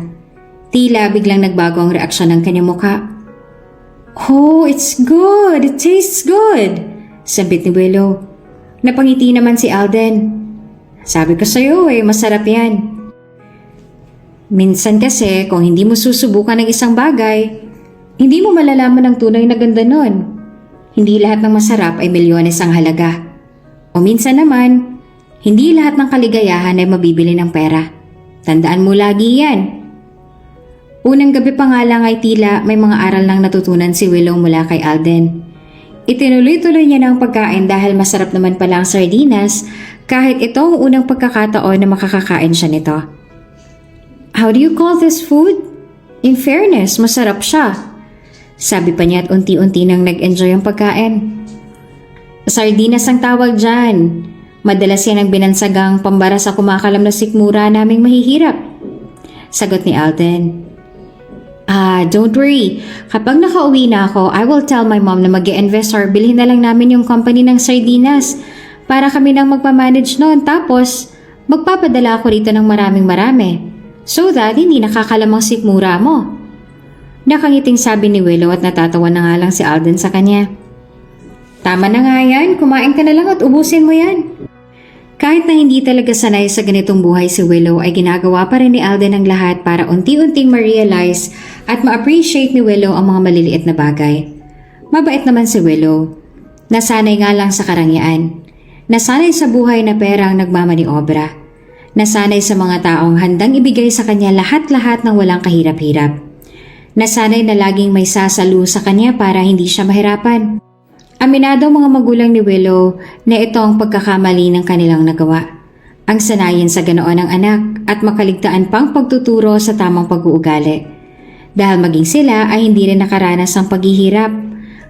S1: Tila biglang nagbago ang reaksyon ng kanyang mukha. Oh, it's good! It tastes good! Sambit ni Willow. Napangiti naman si Alden. Sabi ko sa'yo masarap yan. Minsan kasi kung hindi mo susubukan ng isang bagay, hindi mo malalaman ang tunay na ganda nun. Hindi lahat ng masarap ay milyones ang halaga. O minsan naman, hindi lahat ng kaligayahan ay mabibili ng pera. Tandaan mo lagi yan. Unang gabi pa nga lang ay tila may mga aral nang natutunan si Willow mula kay Alden. Itinuloy-tuloy niya na ang pagkain dahil masarap naman pala ang sardinas kahit ito ang unang pagkakataon na makakakain siya nito. How do you call this food? In fairness, masarap siya. Sabi pa niya at unti-unti nang nag-enjoy ang pagkain. Sardinas ang tawag dyan. Madalas yan ang binansagang pambara sa kumakalam na sikmura naming mahihirap. Sagot ni Alden. Don't worry. Kapag nakauwi na ako, I will tell my mom na mag-i-invest or bilhin na lang namin yung company ng sardinas para kami nang magpamanage noon. Tapos, magpapadala ako rito ng marami so that hindi nakakalamang sikmura mo. Nakangiting sabi ni Willow at natatawa na nga lang si Alden sa kanya. Tama na nga yan, kumain ka na lang at ubusin mo yan. Kahit na hindi talaga sanay sa ganitong buhay si Willow ay ginagawa pa rin ni Alden ang lahat para unti-unting ma-realize at ma-appreciate ni Willow ang mga maliliit na bagay. Mabait naman si Willow. Nasanay nga lang sa karangyaan. Nasanay sa buhay na pera ang nagmamaniobra. Nasanay sa mga taong handang ibigay sa kanya lahat-lahat ng walang kahirap-hirap. Nasanay na laging may sasalo sa kanya para hindi siya mahirapan. Aminado ang mga magulang ni Willow na ito ang pagkakamali ng kanilang nagawa. Ang sanayin sa ganoon ng anak at makaligtaan pang pagtuturo sa tamang pag-uugali. Dahil maging sila ay hindi rin nakaranas ng paghihirap.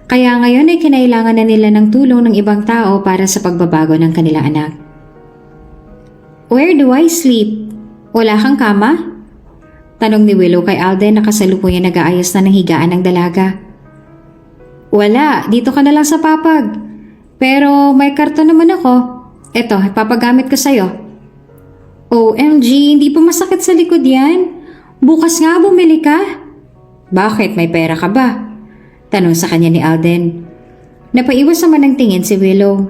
S1: Kaya ngayon ay kinailangan na nila ng tulong ng ibang tao para sa pagbabago ng kanilang anak. Where do I sleep? Wala kang kama? Tanong ni Willow kay Alden na kasalukuyan nag-aayos na ng higaan ng dalaga. Wala, dito ka na lang sa papag. Pero may karton naman ako. Eto, papagamit ko sa'yo. OMG, hindi pa masakit sa likod yan. Bukas nga bumili ka. Bakit, may pera ka ba? Tanong sa kanya ni Alden. Napaiwas naman ng tingin si Willow.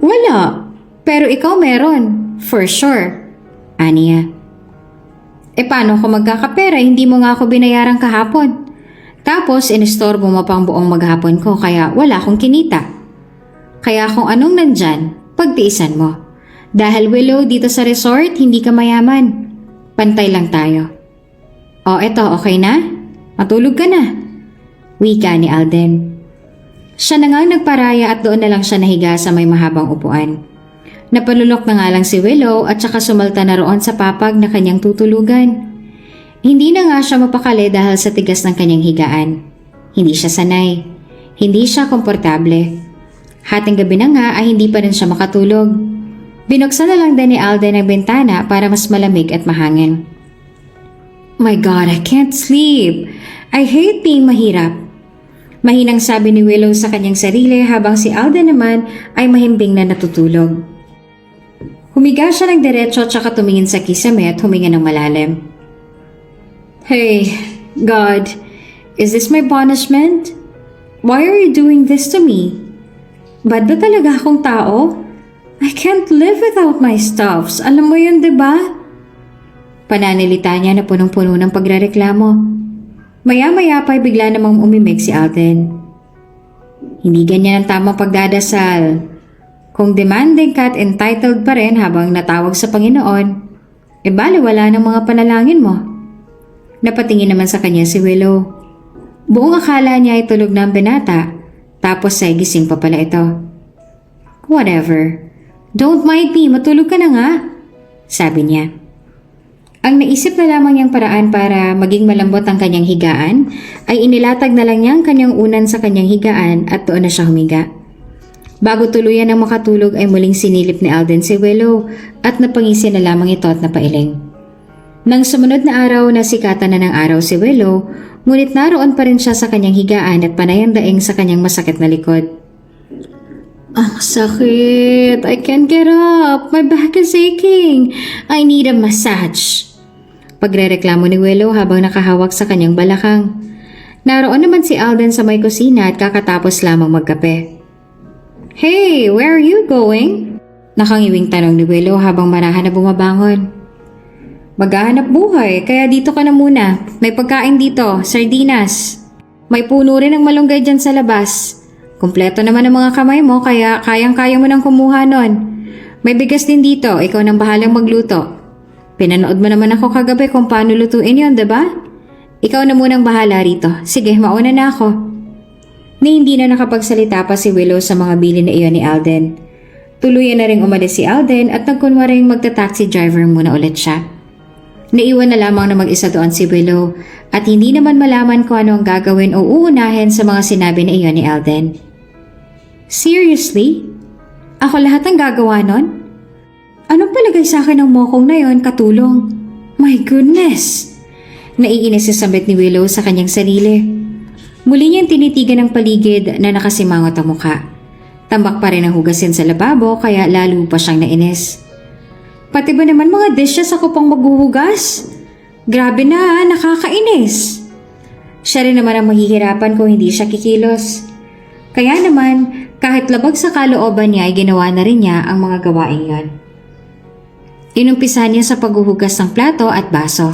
S1: Wala, pero ikaw meron. For sure. Aniya. Paano kung magkakapera, hindi mo nga ako binayaran kahapon? Tapos, inistorbo mo pang buong maghapon ko kaya wala akong kinita. Kaya kung anong nandyan, pagtiisan mo. Dahil Willow, dito sa resort, hindi ka mayaman. Pantay lang tayo. O, eto, okay na? Matulog ka na. Wika ni Alden. Siya na nga nagparaya at doon na lang siya nahiga sa may mahabang upuan. Napalulok na nga lang si Willow at saka sumalta na roon sa papag na kanyang tutulugan. Hindi na nga siya mapakali dahil sa tigas ng kanyang higaan. Hindi siya sanay. Hindi siya komportable. Hating gabi na nga ay hindi pa rin siya makatulog. Binuksan na lang din ni Alden ang bintana para mas malamig at mahangin. My God, I can't sleep. I hate being mahirap. Mahinang sabi ni Willow sa kanyang sarili habang si Alden naman ay mahimbing na natutulog. Humiga siya ng diretso at saka tumingin sa kisame at huminga ng malalim. Hey, God, is this my punishment? Why are you doing this to me? Bad ba talaga akong tao? I can't live without my stuffs. Alam mo yun, diba? Pananalita niya na punong-puno ng pagrereklamo. Maya-maya pa'y bigla namang umimik si Alden. Hindi ganyan ang tamang pagdadasal. Kung demanding ka at entitled pa rin habang natawag sa Panginoon, baliwala ng mga panalangin mo. Napatingin naman sa kanya si Willow. Buong akala niya ay tulog na ang binata, tapos ay gising pa pala ito. Whatever. Don't mind me, matulog ka na nga, sabi niya. Ang naisip na lamang niyang paraan para maging malambot ang kanyang higaan ay inilatag na lang niya ang kanyang unan sa kanyang higaan at doon na siya humiga. Bago tuluyan ng makatulog ay muling sinilip ni Alden si Willow at napangisi na lamang ito at napailing. Nang sumunod na araw na sikatan na ng araw si Willow, ngunit naroon pa rin siya sa kanyang higaan at panayang daing sa kanyang masakit na likod. Ang sakit! I can't get up! My back is aching! I need a massage! Pagrereklamo ni Willow habang nakahawak sa kanyang balakang. Naroon naman si Alden sa may kusina at kakatapos lamang magkape. Hey, where are you going? Nakangiwing tanong ni Willow habang marahan na bumabangon. Maghahanap buhay, kaya dito ka na muna. May pagkain dito, sardinas. May puno rin ng malunggay dyan sa labas. Kumpleto naman ang mga kamay mo kaya kayang-kaya mo nang kumuha nun. May bigas din dito, ikaw nang bahalang magluto. Pinanood mo naman ako kagabi kung paano lutuin yon, diba? Ikaw na munang bahala rito. Sige, mauna na ako. Ni hindi na nakapagsalita pa si Willow sa mga bili na iyon ni Alden. Tuluyan na ring umalis si Alden at nagkunwaring magta-taxi driver muna ulit siya. Naiwan na lamang na mag-isa doon si Willow at hindi naman malaman kung ano ang gagawin o uunahin sa mga sinabi na iyon ni Alden. Seriously? Ako lahat ang gagawa nun? Anong palagay sa akin ng mokong na yon, katulong? My goodness! Naiinis si Sambit ni Willow sa kanyang sarili. Muli niyang tinitigan ang paligid na nakasimangot ang mukha. Tambak pa rin ang hugasin sa lababo kaya lalo pa siyang nainis. Pati ba naman mga dishes ako pang maghuhugas? Grabe na, nakakainis. Siya rin naman ang mahihirapan kung hindi siya kikilos. Kaya naman, kahit labag sa kalooban niya ay ginawa na rin niya ang mga gawain yon. Inumpisa niya sa paghuhugas ng plato at baso.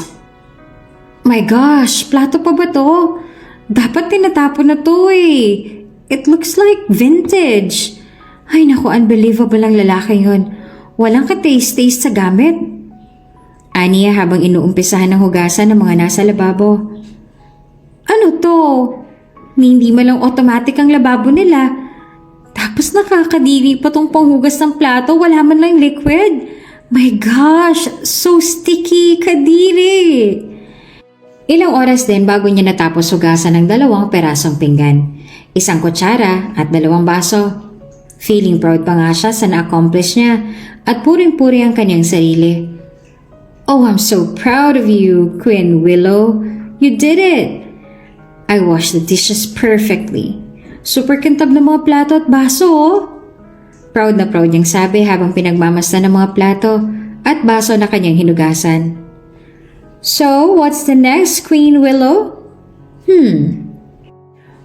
S1: My gosh, plato pa ba to? Dapat tinatapon na to eh. It looks like vintage. Ay naku, unbelievable ang lalaki yon. Walang ka-taste-taste sa gamit. Aniya habang inuumpisahan ng hugasan ng mga nasa lababo. Ano to? Hindi malang automatic ang lababo nila. Tapos nakakadiri pa tong panghugas ng plato, wala man lang liquid. My gosh, so sticky, kadiri. Ilang oras din bago niya natapos hugasan ng 2 perasong pinggan, 1 kutsara at 2 baso. Feeling proud pa nga siya sa na-accomplish niya at puring-puri ang kanyang sarili. Oh, I'm so proud of you, Queen Willow. You did it. I washed the dishes perfectly. Super kintab ng mga plato at baso, oh. Proud na proud niyang sabi habang pinagmamasdan ng mga plato at baso na kanyang hinugasan. So, what's the next, Queen Willow?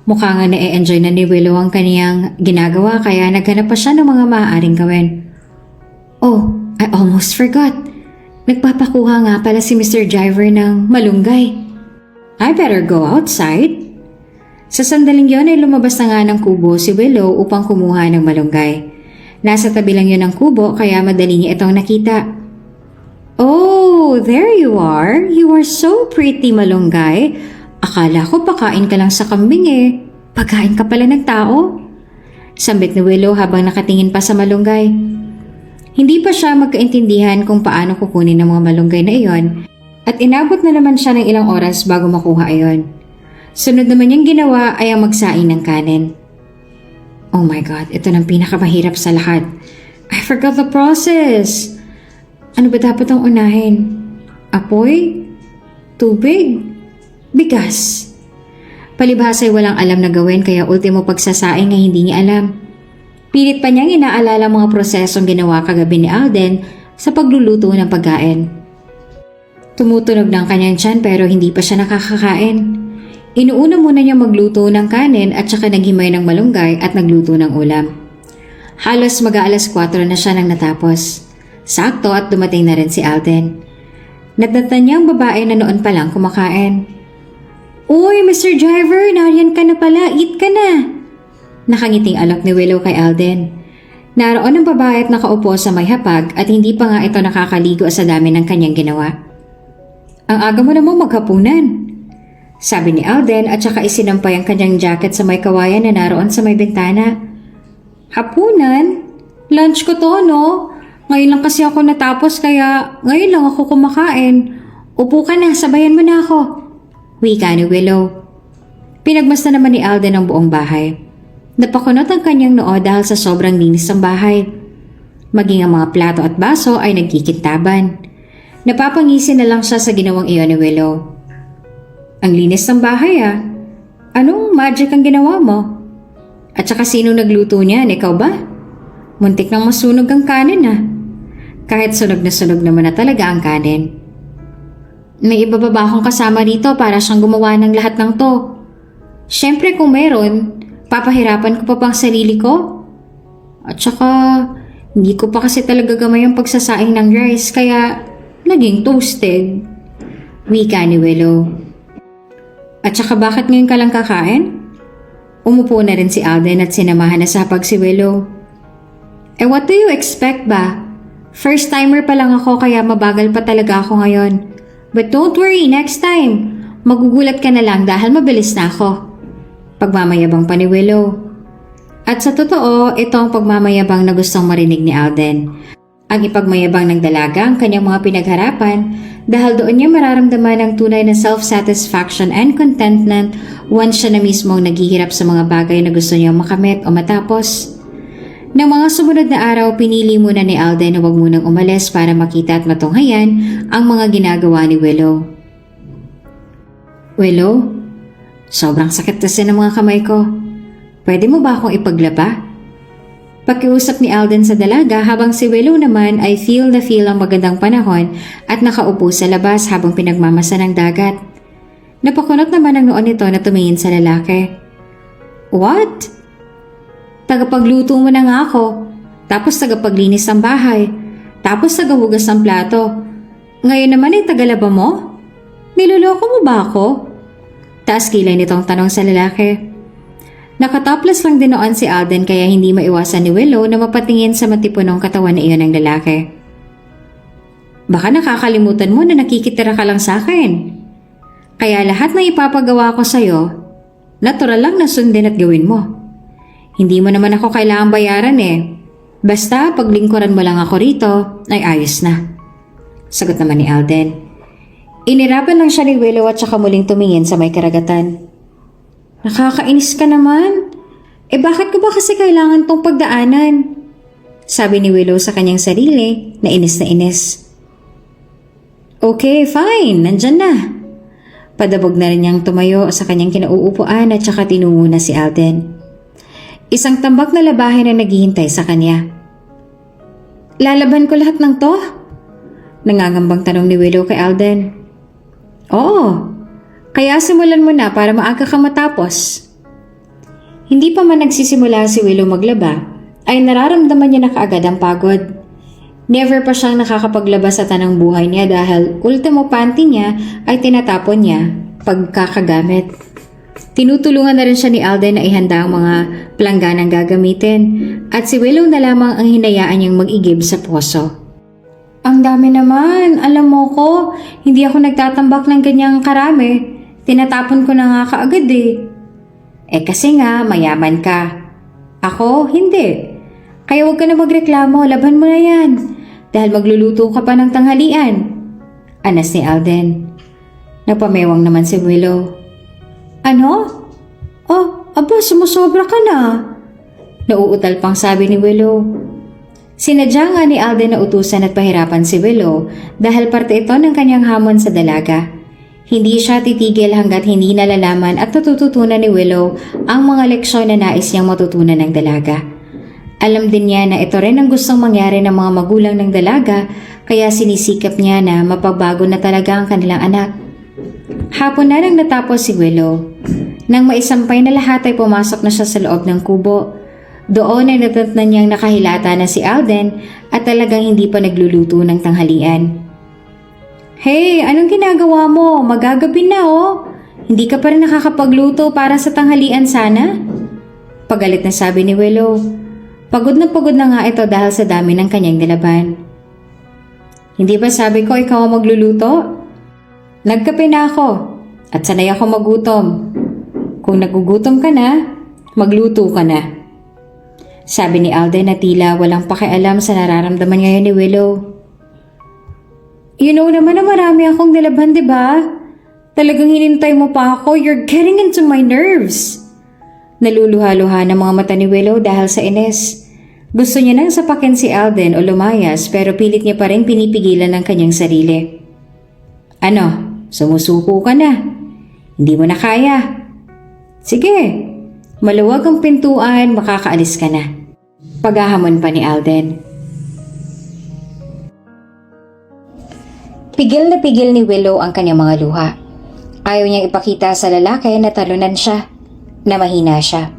S1: Mukha nga na-enjoy na ni Willow ang kaniyang ginagawa kaya naghanap pa siya ng mga maaaring gawin. Oh, I almost forgot. Nagpapakuha nga pala si Mr. Driver ng malunggay. I better go outside. Sa sandaling yon ay lumabas na nga ng kubo si Willow upang kumuha ng malunggay. Nasa tabi lang yun ng kubo kaya madali niya itong nakita. Oh, there you are. You are so pretty, malunggay. Akala ko pakain ka lang sa kambing eh. Pagkain ka pala ng tao. Sambit ni Willow habang nakatingin pa sa malunggay. Hindi pa siya magkaintindihan kung paano kukunin ng mga malunggay na iyon at inabot na naman siya ng ilang oras bago makuha ayon. Sunod naman niyang ginawa ay ang magsaing ng kanin. Oh my God, ito ng pinakamahirap sa lahat. I forgot the process. Ano ba dapat ang unahin? Apoy? Tubig? Bigas? Palibhas ay walang alam na gawin kaya ultimo pagsasaing ay hindi niya alam. Pilit pa niyang inaalala mga prosesong ginawa kagabi ni Alden sa pagluluto ng pagkain. Tumutunog ng kanyang tiyan pero hindi pa siya nakakakain. Inuuna muna niya magluto ng kanin at saka naghimay ng malunggay at nagluto ng ulam. Halos mag-aalas 4 na siya nang natapos. Sakto at dumating na rin si Alden. Nadatnan niya ang babae na noon pa lang kumakain. "Uy, Mr. Driver, nariyan ka na pala, eat ka na!" Nakangiting alok ni Willow kay Alden. Naroon ang babae at nakaupo sa may hapag at hindi pa nga ito nakakaligo sa dami ng kanyang ginawa. "Ang aga mo namang maghapunan," sabi ni Alden at saka isinampay ang kanyang jacket sa may kawayan na naroon sa may bintana. "Hapunan? Lunch ko to, no? Ngayon lang kasi ako natapos kaya ngayon lang ako kumakain. Upo ka na, sabayan mo na ako," wika ni Willow. Pinagmasta naman ni Alden ang buong bahay. Napakunot ang kanyang noo dahil sa sobrang linis ng bahay. Maging ang mga plato at baso ay nagkikintaban. Napapangisi na lang siya sa ginawang iyon ni Willow. "Ang linis ng bahay ah. Anong magic ang ginawa mo? At saka sino nagluto niyan, ikaw ba? Muntik nang masunog ang kanin ah. Kahit sunog naman na talaga ang kanin." "May iba ba akong kasama rito para siyang gumawa ng lahat ng to? Siyempre kung meron, papahirapan ko pa pang sarili ko. At saka, hindi ko pa kasi talaga gamay ang pagsasaing ng rice kaya naging toasted," wika ni Willow. "At saka bakit ngayon ka lang kakain?" Umupo na rin si Alden at sinamahan na sa hapag si Willow. What do you expect ba? First timer pa lang ako kaya mabagal pa talaga ako ngayon. But don't worry, next time, magugulat ka na lang dahil mabilis na ako. Pagmamayabang pa ni Willow. At sa totoo, ito ang pagmamayabang na gustong marinig ni Alden. Ang ipagmayabang ng dalaga ang kanyang mga pinagharapan dahil doon niya mararamdaman ang tunay na self-satisfaction and contentment once siya na mismo ang naghihirap sa mga bagay na gusto niyang makamit o matapos. Nang mga sumunod na araw, pinili muna ni Alden na huwag munang umalis para makita at matunghayan ang mga ginagawa ni Willow. "Willow, sobrang sakit kasi ng mga kamay ko. Pwede mo ba akong ipaglaba?" Pakiusap ni Alden sa dalaga habang si Willow naman ay feel ang magandang panahon at nakaupo sa labas habang pinagmamasa ng dagat. Napakunot naman ang noon nito na tumingin sa lalaki. "What? Tagapagluto mo na nga ako, tapos tagapaglinis ng bahay, tapos tagahugas ng plato. Ngayon naman ay tagalaba mo? Niloloko mo ba ako?" Taas kilay nitong tanong sa lalaki. Nakatoplas lang din noon si Alden kaya hindi maiwasan ni Willow na mapatingin sa matipunong katawan na iyon ng lalaki. "Baka nakakalimutan mo na nakikitira ka lang sa akin. Kaya lahat ng ipapagawa ko sa'yo, natural lang na sundin at gawin mo. Hindi mo naman ako kailangang bayaran eh. Basta paglingkuran mo lang ako rito ay ayos na," sagot naman ni Alden. Inirapan lang siya ni Willow at saka muling tumingin sa may karagatan. "Nakakainis ka naman. Bakit ko ba kasi kailangan tong pagdaanan?" sabi ni Willow sa kanyang sarili na inis na inis. "Okay, fine. Nandyan na." Padabog na rin niyang tumayo sa kanyang kinauupuan at saka tinungo na si Alden. Isang tambak na labahin ang naghihintay sa kanya. "Lalaban ko lahat ng to?" Nangangambang tanong ni Willow kay Alden. "Oo. Kaya simulan mo na para maaga ka matapos." Hindi pa man nagsisimula si Willow maglaba, ay nararamdaman niya na kaagad ang pagod. Never pa siyang nakakapaglaba sa tanang buhay niya dahil ultimo panty niya ay tinatapon niya pagkakagamit. Tinutulungan na rin siya ni Alden na ihanda ang mga plangganang gagamitin at si Willow na lamang ang hinayaan niyang mag-igib sa poso. "Ang dami naman, alam mo ko, hindi ako nagtatambak ng ganyang karami. Tinatapon ko na nga kaagad eh." Kasi nga, mayaman ka. Ako, hindi. Kaya huwag ka na magreklamo, laban mo na yan. Dahil magluluto ka pa ng tanghalian. Anas ni Alden. Napamewang naman si Willow. "Ano? Aba, sumusobra ka na." Nauutal pang sabi ni Willow. Sinadya nga ni Alden na utusan at pahirapan si Willow dahil parte ito ng kanyang hamon sa dalaga. Hindi siya titigil hanggat hindi nalalaman at natututunan ni Willow ang mga leksyon na nais niyang matutunan ng dalaga. Alam din niya na ito rin ang gustong mangyari ng mga magulang ng dalaga kaya sinisikap niya na mapagbago na talaga ang kanilang anak. Hapon na nang natapos si Willow. Nang maisampay na lahat ay pumasok na siya sa loob ng kubo. Doon ay natatnan niyang nakahilata na si Alden at talagang hindi pa nagluluto ng tanghalian. Hey, anong ginagawa mo? Magagabi na oh. Hindi ka pa rin nakakapagluto para sa tanghalian sana? Pagalit na sabi ni Willow. Pagod na nga ito dahil sa dami ng kanyang nilaban. Hindi ba sabi ko ikaw ang magluluto? Nagkape na ako at sanay ako magutom. Kung nagugutom ka na, magluto ka na. Sabi ni Alden na tila walang pakialam sa nararamdaman ngayon ni Willow. You know naman na marami akong nilaban, di ba? Talagang hinintay mo pa ako. You're getting into my nerves. Naluluha-luha ng mga mata ni Willow dahil sa inis. Gusto niya nang sapakin si Alden o lumayas pero pilit niya pa rin pinipigilan ng kanyang sarili. Ano? Sumusuko ka na. Hindi mo na kaya. Sige, maluwag ang pintuan, makakaalis ka na. Paghahamon pa ni Alden. Pigil na pigil ni Willow ang kanyang mga luha. Ayaw niyang ipakita sa lalaki na talunan siya, na mahina siya.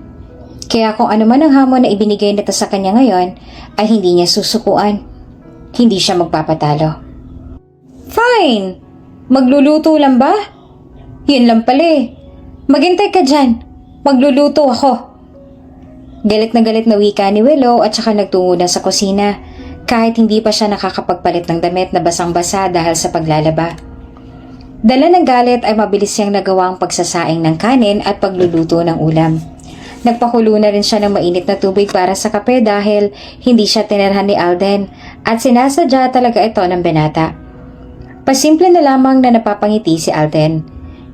S1: Kaya kung ano man ang hamon na ibinigay nito sa kanya ngayon, ay hindi niya susukuan. Hindi siya magpapatalo. Fine! Magluluto lang ba? Yun lang pala eh. Maghintay ka dyan. Magluluto ako. Galit na wika ni Willow at saka nagtungo na sa kusina. Kahit hindi pa siya nakakapagpalit ng damit na basang-basa dahil sa paglalaba. Dala ng galit ay mabilis siyang nagawa ang pagsasaing ng kanin at pagluluto ng ulam. Nagpakulo na rin siya ng mainit na tubig para sa kape dahil hindi siya tinirhan ni Alden at sinasadya talaga ito ng binata. Pasimple na lamang na napapangiti si Alden.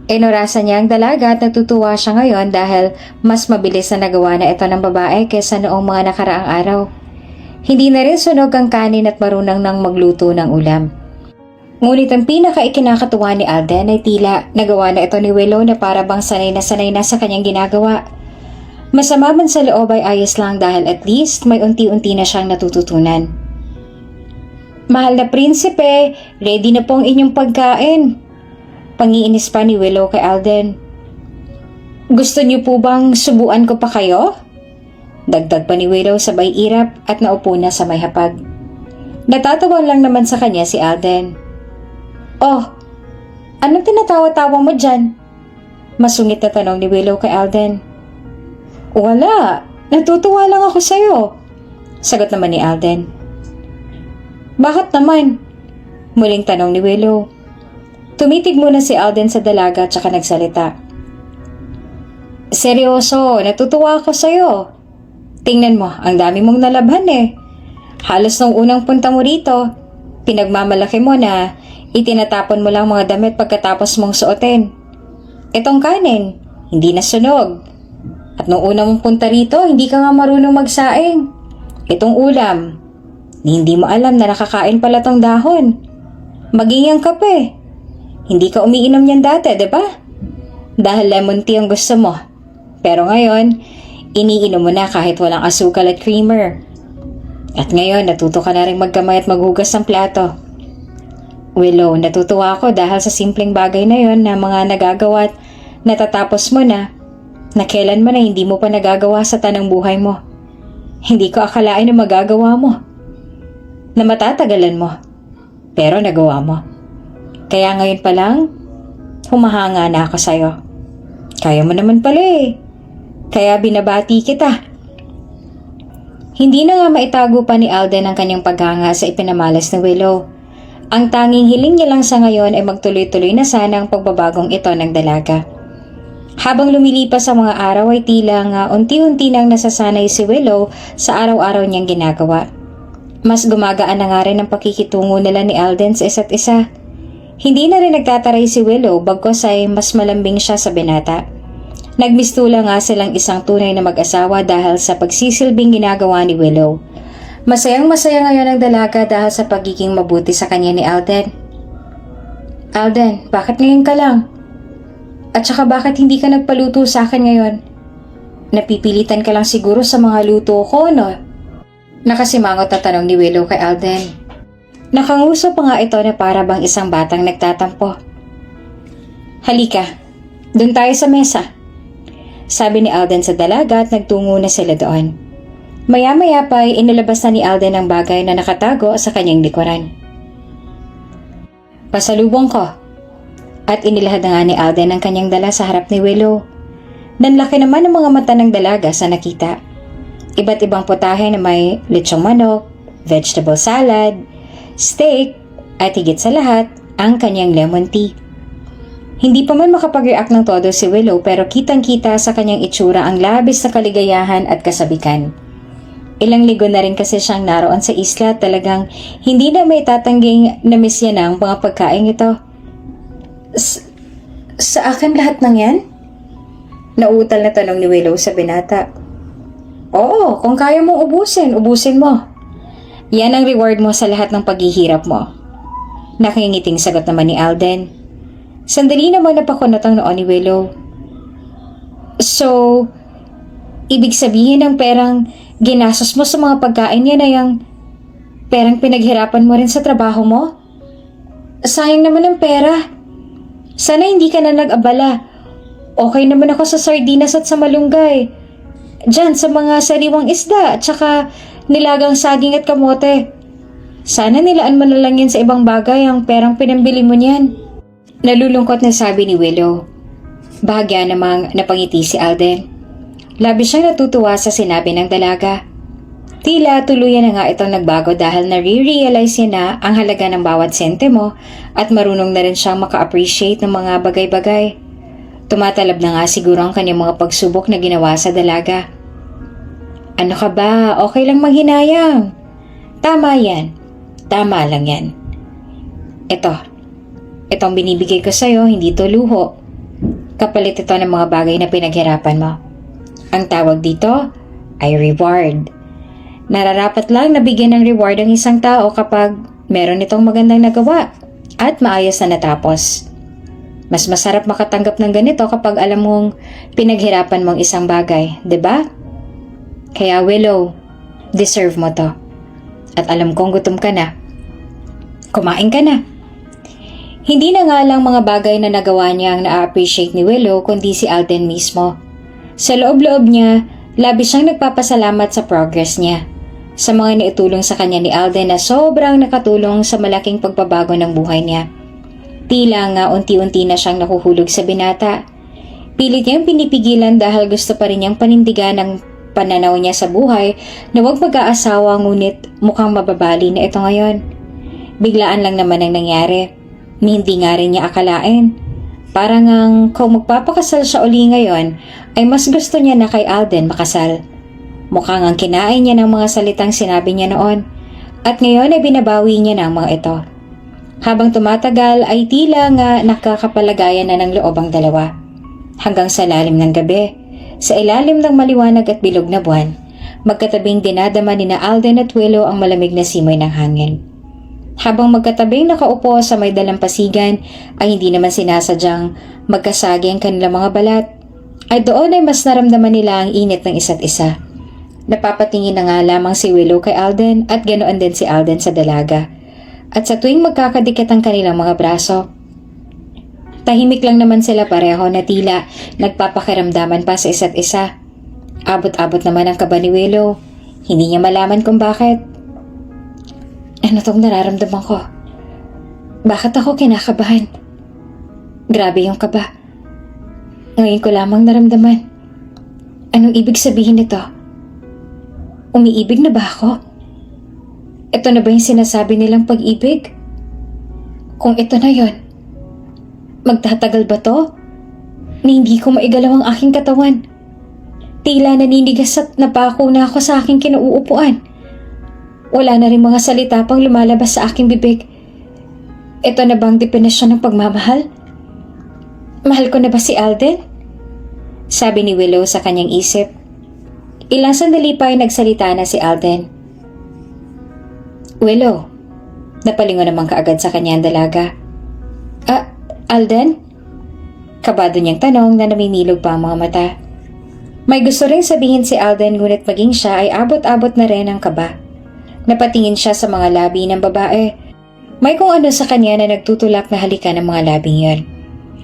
S1: Inorasan niya ang dalaga at natutuwa siya ngayon dahil mas mabilis na nagawa na ito ng babae kaysa noong mga nakaraang araw. Hindi na rin sunog ang kanin at marunang nang magluto ng ulam. Ngunit ang pinaka-ikinakatuwa ni Alden ay tila nagawa na ito ni Willow na para bang sanay na sa kanyang ginagawa. Masama man sa loob ay ayos lang dahil at least may unti-unti na siyang natututunan. Mahal na prinsipe, ready na po ang inyong pagkain. Pangiinis pa ni Willow kay Alden. Gusto niyo po bang subuan ko pa kayo? Dagdag pa ni Willow sabay irap at naupo na sa may hapag. Natatawa lang naman sa kanya si Alden. Oh, anong tinatawa-tawa mo dyan? Masungit na tanong ni Willow kay Alden. Wala, natutuwa lang ako sa'yo. Sagot naman ni Alden. Bakit naman? Muling tanong ni Willow. Tumitig muna si Alden sa dalaga at saka nagsalita. Seryoso, natutuwa ako sa'yo. Tingnan mo, ang dami mong nalabhan eh. Halos nung unang punta mo rito, pinagmamalaki mo na itinatapon mo lang mga damit pagkatapos mong suotin. Itong kanin, hindi na sunog. At nung unang mong punta rito, hindi ka nga marunong magsaing. Itong ulam, hindi mo alam na nakakain pala tong dahon. Maging ang kape. Hindi ka umiinom niyan dati, diba? Dahil lemon tea ang gusto mo. Pero ngayon, iniinom mo na kahit walang asukal at creamer. At ngayon, natuto ka na rin magkamay at maghugas ng plato. Willow, natutuwa ako dahil sa simpleng bagay na yon na mga nagagawa at natatapos mo na kailan mo na hindi mo pa nagagawa sa tanang buhay mo. Hindi ko akalain na magagawa mo. Na matatagalan mo. Pero nagawa mo. Kaya ngayon pa lang, humahanga na ako sa'yo. Kaya mo naman pala eh. Kaya binabati kita. Hindi na nga maitago pa ni Alden ang kanyang paghanga sa ipinamalas ni Willow. Ang tanging hiling niya lang sa ngayon ay magtuloy-tuloy na sana ang pagbabagong ito ng dalaga. Habang lumilipas ang mga araw ay tila nga unti-unti nang nasasanay si Willow sa araw-araw niyang ginagawa. Mas gumagaan na nga rin ang pakikitungo nila ni Alden sa isa't isa. Hindi na rin nagtataray si Willow bagkos ay mas malambing siya sa binata. Nagmistula nga silang isang tunay na mag-asawa dahil sa pagsisilbing ginagawa ni Willow. Masayang-masaya ngayon ang dalaga dahil sa pagiging mabuti sa kanya ni Alden. Alden, bakit ngayon ka lang? At saka bakit hindi ka nagpaluto sa akin ngayon? Napipilitan ka lang siguro sa mga luto ko, no? Nakasimangot na tanong ni Willow kay Alden. Nakanguso pa nga ito na para bang isang batang nagtatampo. Halika, doon tayo sa mesa. Sabi ni Alden sa dalaga at nagtungo na sila doon. Maya-maya pa ay inilabas na ni Alden ang bagay na nakatago sa kanyang likuran. Pasalubong ko. At inilahad na nga ni Alden ang kanyang dala sa harap ni Willow. Nanlaki naman ang mga mata ng dalaga sa nakita. Iba't ibang putahe na may lechong manok, vegetable salad, steak, at higit sa lahat, ang kanyang lemon tea. Hindi pa man makapag-react ng todo si Willow pero kitang-kita sa kanyang itsura ang labis na kaligayahan at kasabikan. Ilang linggo na rin kasi siyang naroon sa isla at talagang hindi na may tatangging na-miss niya na ang mga pagkain ito. Sa akin lahat ng yan? Nauutal na tanong ni Willow sa binata. Oo, kung kaya mong ubusin mo. Yan ang reward mo sa lahat ng paghihirap mo. Nakingiting sagot naman ni Alden. Sandali naman napakunot ang noon ni Willow. So, ibig sabihin ng perang ginastos mo sa mga pagkain yan ay ang perang pinaghirapan mo rin sa trabaho mo? Sayang naman ang pera. Sana hindi ka na nag-abala. Okay naman ako sa sardinas at sa malunggay. Diyan sa mga sariwang isda at saka nilagang saging at kamote. Sana nilaan mo na lang yan sa ibang bagay ang perang pinambili mo niyan. Nalulungkot na sabi ni Willow. Bahagya namang napangiti si Alden. Labis siyang natutuwa sa sinabi ng dalaga. Tila tuluyan na nga itong nagbago dahil nare-realize niya na ang halaga ng bawat sentimo at marunong na rin siyang maka-appreciate ng mga bagay-bagay. Tumatalab na nga siguro ang kanyang mga pagsubok na ginawa sa dalaga. Ano ka ba? Okay lang maghinayang. Tama yan. Tama lang yan. Itong binibigay ko sa'yo, hindi to luho. Kapalit ito ng mga bagay na pinaghirapan mo. Ang tawag dito ay reward. Nararapat lang na bigyan ng reward ang isang tao kapag meron itong magandang nagawa at maayos na natapos. Mas masarap makatanggap ng ganito kapag alam mong pinaghirapan mong isang bagay, 'di ba? Kaya Willow, deserve mo to. At alam kong gutom ka na. Kumain ka na. Hindi na nga lang mga bagay na nagawa niya ang na-appreciate ni Willow kundi si Alden mismo. Sa loob-loob niya, labis siyang nagpapasalamat sa progress niya. Sa mga naitulong sa kanya ni Alden na sobrang nakatulong sa malaking pagbabago ng buhay niya. Tila nga unti-unti na siyang nahuhulog sa binata. Pilit niyang pinipigilan dahil gusto pa rin niyang panindigan ang pananaw niya sa buhay na huwag mag-aasawa ngunit mukhang mababali na ito ngayon. Biglaan lang naman ang nangyari. Hindi nga rin niya akalain. Parang kung magpapakasal siya uli ngayon ay mas gusto niya na kay Alden makasal. Mukhang ang kinain niya ng mga salitang sinabi niya noon at ngayon ay binabawi niya ng mga ito. Habang tumatagal ay tila nga nakakapalagayan na ng loob ang dalawa. Hanggang sa lalim ng gabi, sa ilalim ng maliwanag at bilog na buwan, magkatabing dinadama ni na Alden at Willow ang malamig na simoy ng hangin. Habang magkatabing nakaupo sa may dalampasigan ay hindi naman sinasadyang magkasagi ang kanilang mga balat, ay doon ay mas naramdaman nila ang init ng isa't isa. Napapatingin na nga lamang si Willow kay Alden at ganoon din si Alden sa dalaga. At sa tuwing magkakadikit ang kanilang mga braso, tahimik lang naman sila pareho na tila nagpapakiramdaman pa sa isa't isa. Abot-abot naman ang kaba ni Willow. Hindi niya malaman kung bakit. Ano tong nararamdaman ko? Bakit ako kinakabahan? Grabe yung kaba. Ngayon ko lamang naramdaman. Anong ibig sabihin nito? Umiibig na ba ako? Ito na ba yung sinasabi nilang pag-ibig? Kung ito na yon, magtatagal ba to? Na hindi ko maigalaw ang aking katawan. Tila naninigas at napako na ako sa aking kinauupuan. Wala na rin mga salita pang lumalabas sa aking bibig. Ito na bang definisyon ng pagmamahal? Mahal ko na ba si Alden? Sabi ni Willow sa kanyang isip. Ilang sandali pa ay nagsalita na si Alden. Willow, napalingon naman kaagad sa kanya ang dalaga. Alden? Kabado niyang tanong na namimilog pa ang mga mata. May gusto ring sabihin si Alden ngunit maging siya ay abot-abot na rin ang kaba. Napatingin siya sa mga labi ng babae. May kung ano sa kanya na nagtutulak na halikan ng mga labing yon.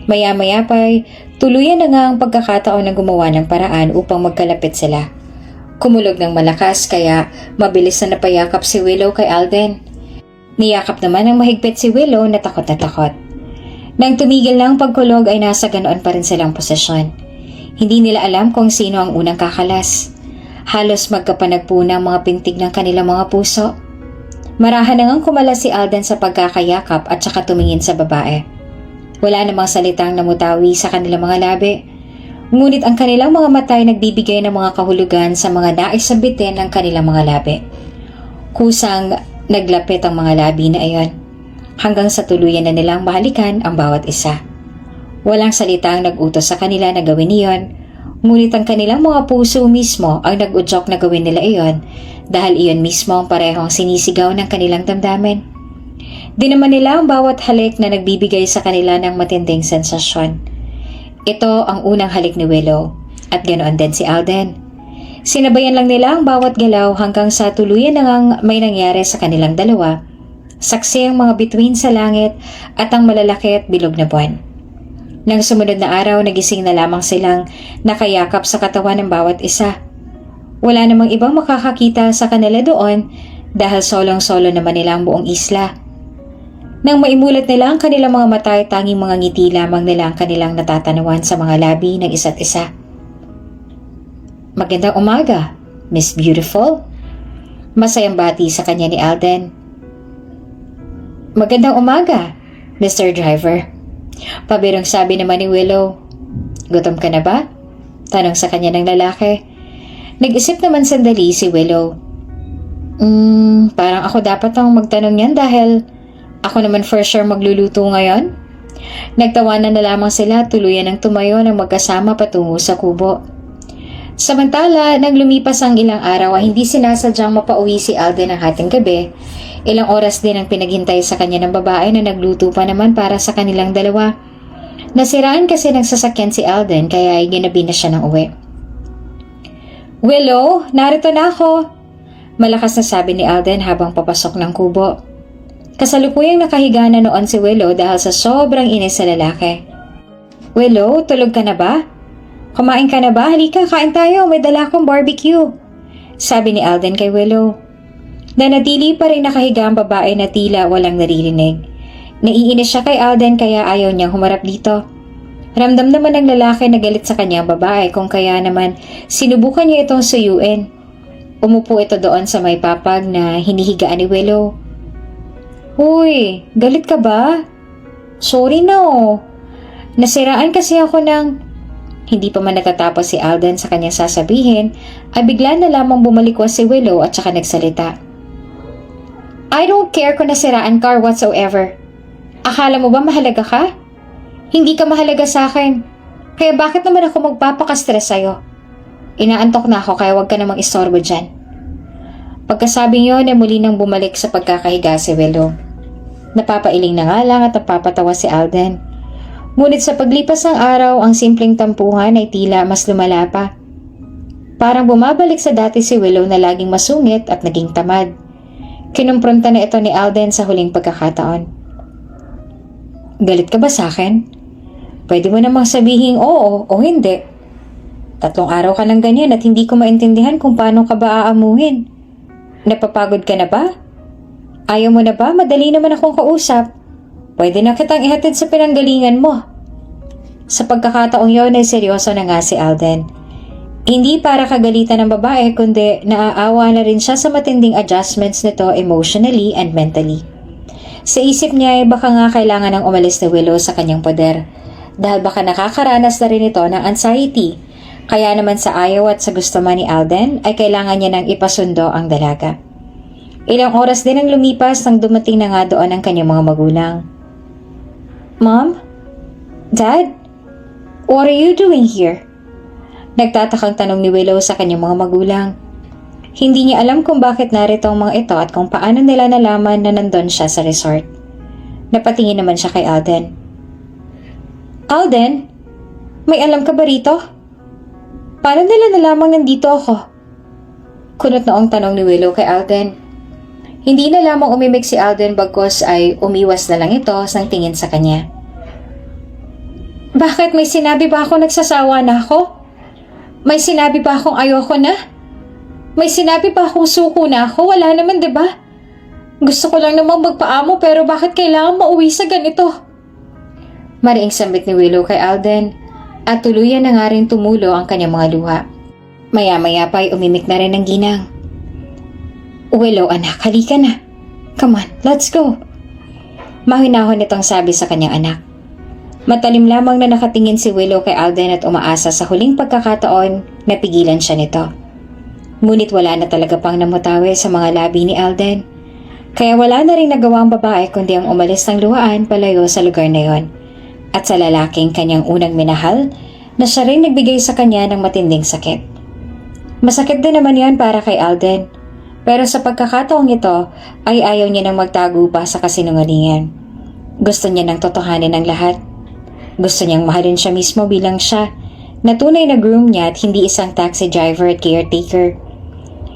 S1: Maya-maya pa'y tuluyan na nga ang pagkakataon na gumawa ng paraan upang magkalapit sila. Kumulog ng malakas kaya mabilis na napayakap si Willow kay Alden. Niyakap naman ng mahigpit si Willow na takot na takot. Nang tumigil na ang pagkulog ay nasa ganoon pa rin silang posisyon. Hindi nila alam kung sino ang unang kakalas. Halos magkapanagpo ng mga pintig ng kanilang mga puso. Marahan na ngang kumalas si Alden sa pagkakayakap at saka tumingin sa babae. Wala namang salitang namutawi sa kanilang mga labi. Ngunit ang kanilang mga mata ay nagbibigay ng mga kahulugan sa mga naisabitin ng kanilang mga labi. Kusang naglapit ang mga labi na iyon, hanggang sa tuluyan na nilang mahalikan ang bawat isa. Walang salitang nag-utos sa kanila na gawin iyon, ngunit ang kanilang mga puso mismo ang nag-udyok na gawin nila iyon dahil iyon mismo ang parehong sinisigaw ng kanilang damdamin. Dinaman nila ang bawat halik na nagbibigay sa kanila ng matinding sensasyon. Ito ang unang halik ni Willow at ganoon din si Alden. Sinabayan lang nila ang bawat galaw hanggang sa tuluyan na ngang may nangyari sa kanilang dalawa. Saksi ang mga bituin sa langit at ang malalaki at bilog na buwan. Nang sumunod na araw, nagising na lamang silang nakayakap sa katawan ng bawat isa. Wala namang ibang makakakita sa kanila doon dahil solong-solo naman nila ang buong isla. Nang maimulat nila ang kanilang mga mata ay tanging mga ngiti lamang nila ang kanilang natatanawan sa mga labi ng isa't isa. Magandang umaga, Miss Beautiful. Masayang bati sa kanya ni Alden. Magandang umaga, Mr. Driver. Pabirong sabi naman ni Willow. Gutom ka na ba? Tanong sa kanya ng lalaki. Nag-isip naman sandali si Willow. Parang ako dapat ang magtanong yan dahil ako naman for sure magluluto ngayon. Nagtawanan na lamang sila, tuluyan ng tumayo ng magkasama patungo sa kubo. Samantala, nang lumipas ang ilang araw ay hindi sinasadyang mapauwi si Alden ng hating gabi. Ilang oras din ang pinaghintay sa kanya ng babae na nagluto pa naman para sa kanilang dalawa. Nasiraan kasi ng sasakyan si Alden kaya ay ginabi na siya ng uwi. Willow, narito na ako! Malakas na sabi ni Alden habang papasok ng kubo. Kasalukuyang nakahiga na noon si Willow dahil sa sobrang inis sa lalaki. Willow, tulog ka na ba? Kumain ka na ba? Halika, kain tayo. May dala akong barbecue. Sabi ni Alden kay Willow. Nanatili pa rin nakahiga ang babae na tila walang naririnig. Naiinis siya kay Alden kaya ayaw niyang humarap dito. Ramdam naman ng lalaki na galit sa kanya ang babae kung kaya naman sinubukan niya itong suyuin. Umupo ito doon sa may papag na hinihigaan ni Willow. Uy, galit ka ba? Sorry na Nasiraan kasi ako ng... Hindi pa man natatapos si Alden sa kanyang sasabihin, ay bigla na lamang bumalikwas si Willow at saka nagsalita. I don't care kung nasiraan ka or whatsoever. Akala mo ba mahalaga ka? Hindi ka mahalaga sa akin. Kaya bakit naman ako magpapaka-stress sa'yo? Inaantok na ako kaya huwag ka namang istorbo dyan. Pagkasabing yun ay muli nang bumalik sa pagkakahiga si Willow. Napapailing na nga lang at napapatawa si Alden. Ngunit sa paglipas ng araw, ang simpleng tampuhan ay tila mas lumala pa. Parang bumabalik sa dati si Willow na laging masungit at naging tamad. Kinumpronta na ito ni Alden sa huling pagkakataon. Galit ka ba sa akin? Pwede mo namang sabihin oo o hindi. 3 araw ka nang ganyan at hindi ko maintindihan kung paano ka ba aamuhin. Napapagod ka na ba? Ayaw mo na ba? Madali naman akong kausap. Pwede na kitang ihatid sa pinanggalingan mo. Sa pagkakataong yun ay seryoso na nga si Alden. Hindi para kagalitan ng babae kundi naaawa na rin siya sa matinding adjustments nito emotionally and mentally. Sa isip niya ay baka nga kailangan ng umalis ni Willow sa kanyang poder dahil baka nakakaranas na rin ito ng anxiety. Kaya naman sa ayaw at sa gusto man ni Alden ay kailangan niya nang ipasundo ang dalaga. Ilang oras din ang lumipas nang dumating na nga doon ang kanyang mga magulang. Mom? Dad? What are you doing here? Nagtatakang tanong ni Willow sa kanyang mga magulang. Hindi niya alam kung bakit narito ang mga ito at kung paano nila nalaman na nandun siya sa resort. Napatingin naman siya kay Alden. Alden? May alam ka ba rito? Paano nila nalamang nandito ako? Kunot noong tanong ni Willow kay Alden. Hindi na lamang umimik si Alden bagkos ay umiwas na lang ito sang tingin sa kanya. Bakit may sinabi ba ako nagsasawa na ako? May sinabi ba akong ayoko na? May sinabi ba akong suko na ako? Wala naman, 'di ba? Gusto ko lang namang magpaamo pero bakit kailangan mauwi sa ganito? Mariing sambit ni Willow kay Alden at tuluyan na nga rin tumulo ang kanyang mga luha. Maya-maya pa ay umimik na rin ng ginang. Willow anak, halika na. Come on, let's go. Mahinahon itong sabi sa kanyang anak. Matalim lamang na nakatingin si Willow kay Alden at umaasa sa huling pagkakataon na pigilan siya nito. Ngunit wala na talaga pang namutawi sa mga labi ni Alden. Kaya wala na rin nagawa ang babae kundi ang umalis ng luhaan palayo sa lugar na yon. At sa lalaking kanyang unang minahal na siya rin nagbigay sa kanya ng matinding sakit. Masakit din naman yon para kay Alden. Pero sa pagkakataong ito ay ayaw niya nang magtago pa sa kasinungalingan. Gusto niya nang totohanin ang lahat. Gusto niyang mahalin siya mismo bilang siya na tunay na groom niya at hindi isang taxi driver at caretaker.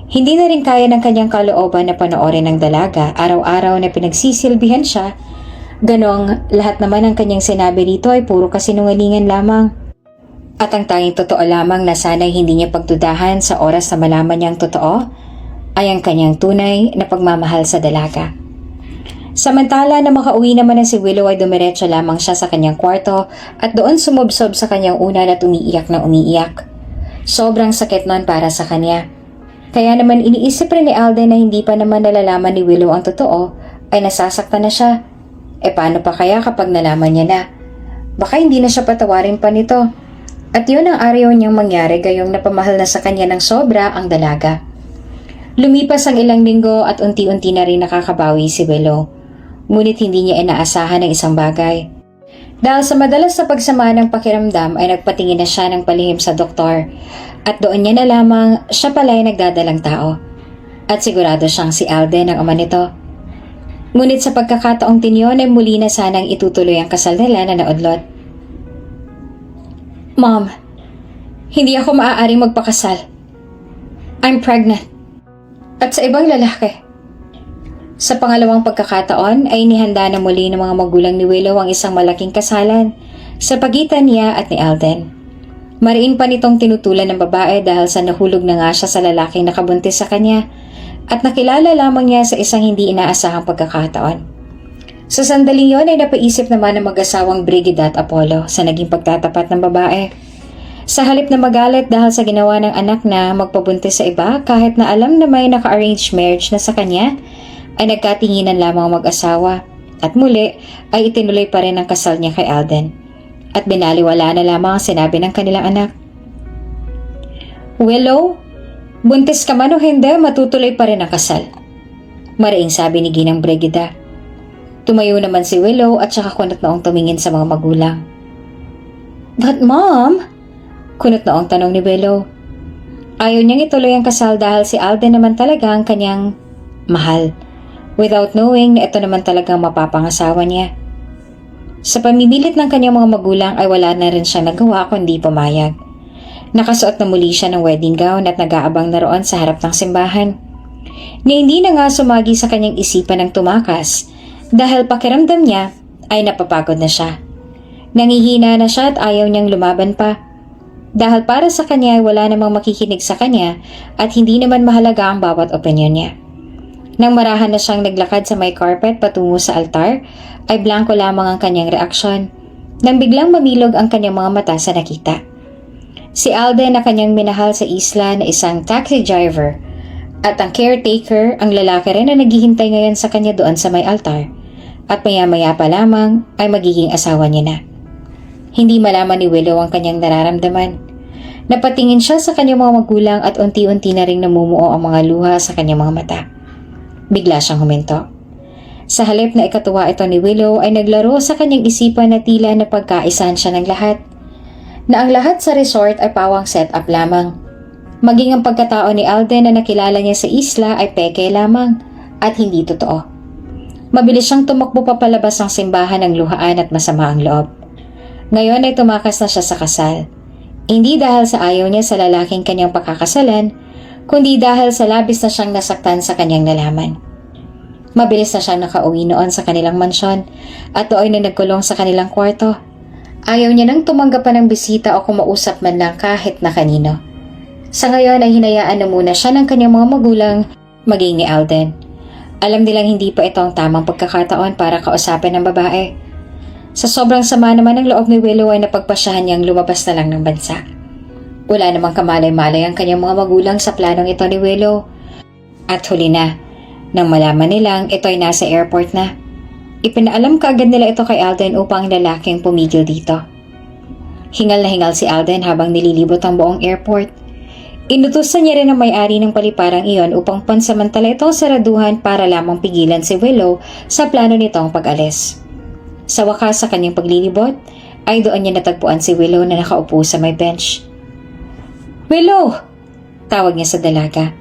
S1: Hindi na rin kaya ng kanyang kalooban na panoorin ng dalaga araw-araw na pinagsisilbihan siya. Ganong lahat naman ng kanyang sinabi dito ay puro kasinungalingan lamang. At ang tanging totoo lamang na sana'y hindi niya pagdudahan sa oras na malaman niyang totoo ay ang kanyang tunay na pagmamahal sa dalaga. Samantala na makauwi naman na si Willow ay dumiretso lamang siya sa kanyang kwarto at doon sumubsob sa kanyang unan at umiiyak na umiiyak. Sobrang sakit nun para sa kanya. Kaya naman iniisip rin ni Alden na hindi pa naman nalalaman ni Willow ang totoo ay nasasaktan na siya. E paano pa kaya kapag nalaman niya na? Baka hindi na siya patawarin pa nito. At yun ang araw niyang mangyari gayong napamahal na sa kanya ng sobra ang dalaga. Lumipas ang ilang linggo at unti-unti na rin nakakabawi si Willow. Ngunit hindi niya inaasahan ang isang bagay. Dahil sa madalas na pagsama ng pakiramdam ay nagpatingin na siya ng palihim sa doktor at doon niya na lamang siya pala ay nagdadalang tao. At sigurado siyang si Alden ang ama nito. Ngunit sa pagkakataong tinyon ay muli na sanang itutuloy ang kasal nila na naudlot. Mom, hindi ako maaaring magpakasal. I'm pregnant. At sa ibang lalaki. Sa pangalawang pagkakataon ay inihanda na muli ng mga magulang ni Willow ang isang malaking kasalan sa pagitan niya at ni Alden. Mariin pa nitong tinutulan ng babae dahil sa nahulog na nga siya sa lalaking nakabuntis sa kanya at nakilala lamang niya sa isang hindi inaasahang pagkakataon. Sa sandaling yon ay napaisip naman ng mag-asawang Brigida at Apollo sa naging pagtatapat ng babae. Sa halip na magalit dahil sa ginawa ng anak na magpabuntis sa iba kahit na alam na may naka-arranged marriage na sa kanya, ay nagkatinginan lamang ang mag-asawa at muli ay itinuloy pa rin ang kasal niya kay Alden at binaliwala na lamang ang sinabi ng kanilang anak. Willow, buntis ka man o hindi, matutuloy pa rin ang kasal. Mariing sabi ni Ginang Brigida. Tumayo naman si Willow at saka kunot noong tumingin sa mga magulang. But mom, kunot noong tanong ni Willow. Ayaw niyang ituloy ang kasal dahil si Alden naman talaga ang kanyang mahal. Without knowing na ito naman talagang mapapangasawa niya. Sa pamimilit ng kanyang mga magulang ay wala na rin siyang nagawa kundi pumayag. Nakasuot na muli siya ng wedding gown at nag-aabang na roon sa harap ng simbahan. Ni hindi na nga sumagi sa kanyang isipan ng tumakas dahil pakiramdam niya ay napapagod na siya. Nangihina na siya at ayaw niyang lumaban pa. Dahil para sa kanya ay wala namang makikinig sa kanya at hindi naman mahalaga ang bawat opinyon niya. Nang marahan na siyang naglakad sa may carpet patungo sa altar, ay blanko lamang ang kanyang reaksyon nang biglang mamilog ang kanyang mga mata sa nakita. Si Alden na kanyang minahal sa isla na isang taxi driver at ang caretaker ang lalaki rin na naghihintay ngayon sa kanya doon sa may altar at maya-maya pa lamang ay magiging asawa niya na. Hindi malaman ni Willow ang kanyang nararamdaman. Napatingin siya sa kanyang mga magulang at unti-unti na ring namumuo ang mga luha sa kanyang mga mata. Bigla siyang huminto. Sa halip na ikatuwa ito ni Willow ay naglaro sa kanyang isipan na tila na pagkaisahan siya ng lahat. Na ang lahat sa resort ay pawang set-up lamang. Maging ang pagkatao ni Alden na nakilala niya sa isla ay peke lamang at hindi totoo. Mabilis siyang tumakbo papalabas ng simbahan ng luhaan at masama ang loob. Ngayon ay tumakas na siya sa kasal. Hindi dahil sa ayaw niya sa lalaking kanyang pakakasalan, kundi dahil sa labis na siyang nasaktan sa kanyang nalaman. Mabilis na siyang nakauwi noon sa kanilang mansyon at doon na nagkulong sa kanilang kwarto. Ayaw niya nang tumanggap pa ng bisita o kumausap man lang kahit na kanino. Sa ngayon ay hinayaan na muna siya ng kanyang mga magulang maging ni Alden. Alam nilang hindi pa ito ang tamang pagkakataon para kausapin ng babae. Sa sobrang sama naman ng loob ni Willow ay napagpasyahan niyang lumabas na lang ng bansa. Wala namang kamalay-malay ang kanyang mga magulang sa planong ito ni Willow. At huli na, nang malaman nilang ito ay nasa airport na, ipinaalam kaagad nila ito kay Alden upang ang lalaking pumigil dito. Hingal na hingal si Alden habang nililibot ang buong airport. Inutusan niya rin ang may-ari ng paliparang iyon upang pansamantala itong saraduhan para lamang pigilan si Willow sa plano nitong pag-alis. Sa wakas sa kanyang paglilibot, ay doon niya natagpuan si Willow na nakaupo sa may bench. "Willow!" Tawag niya sa dalaga.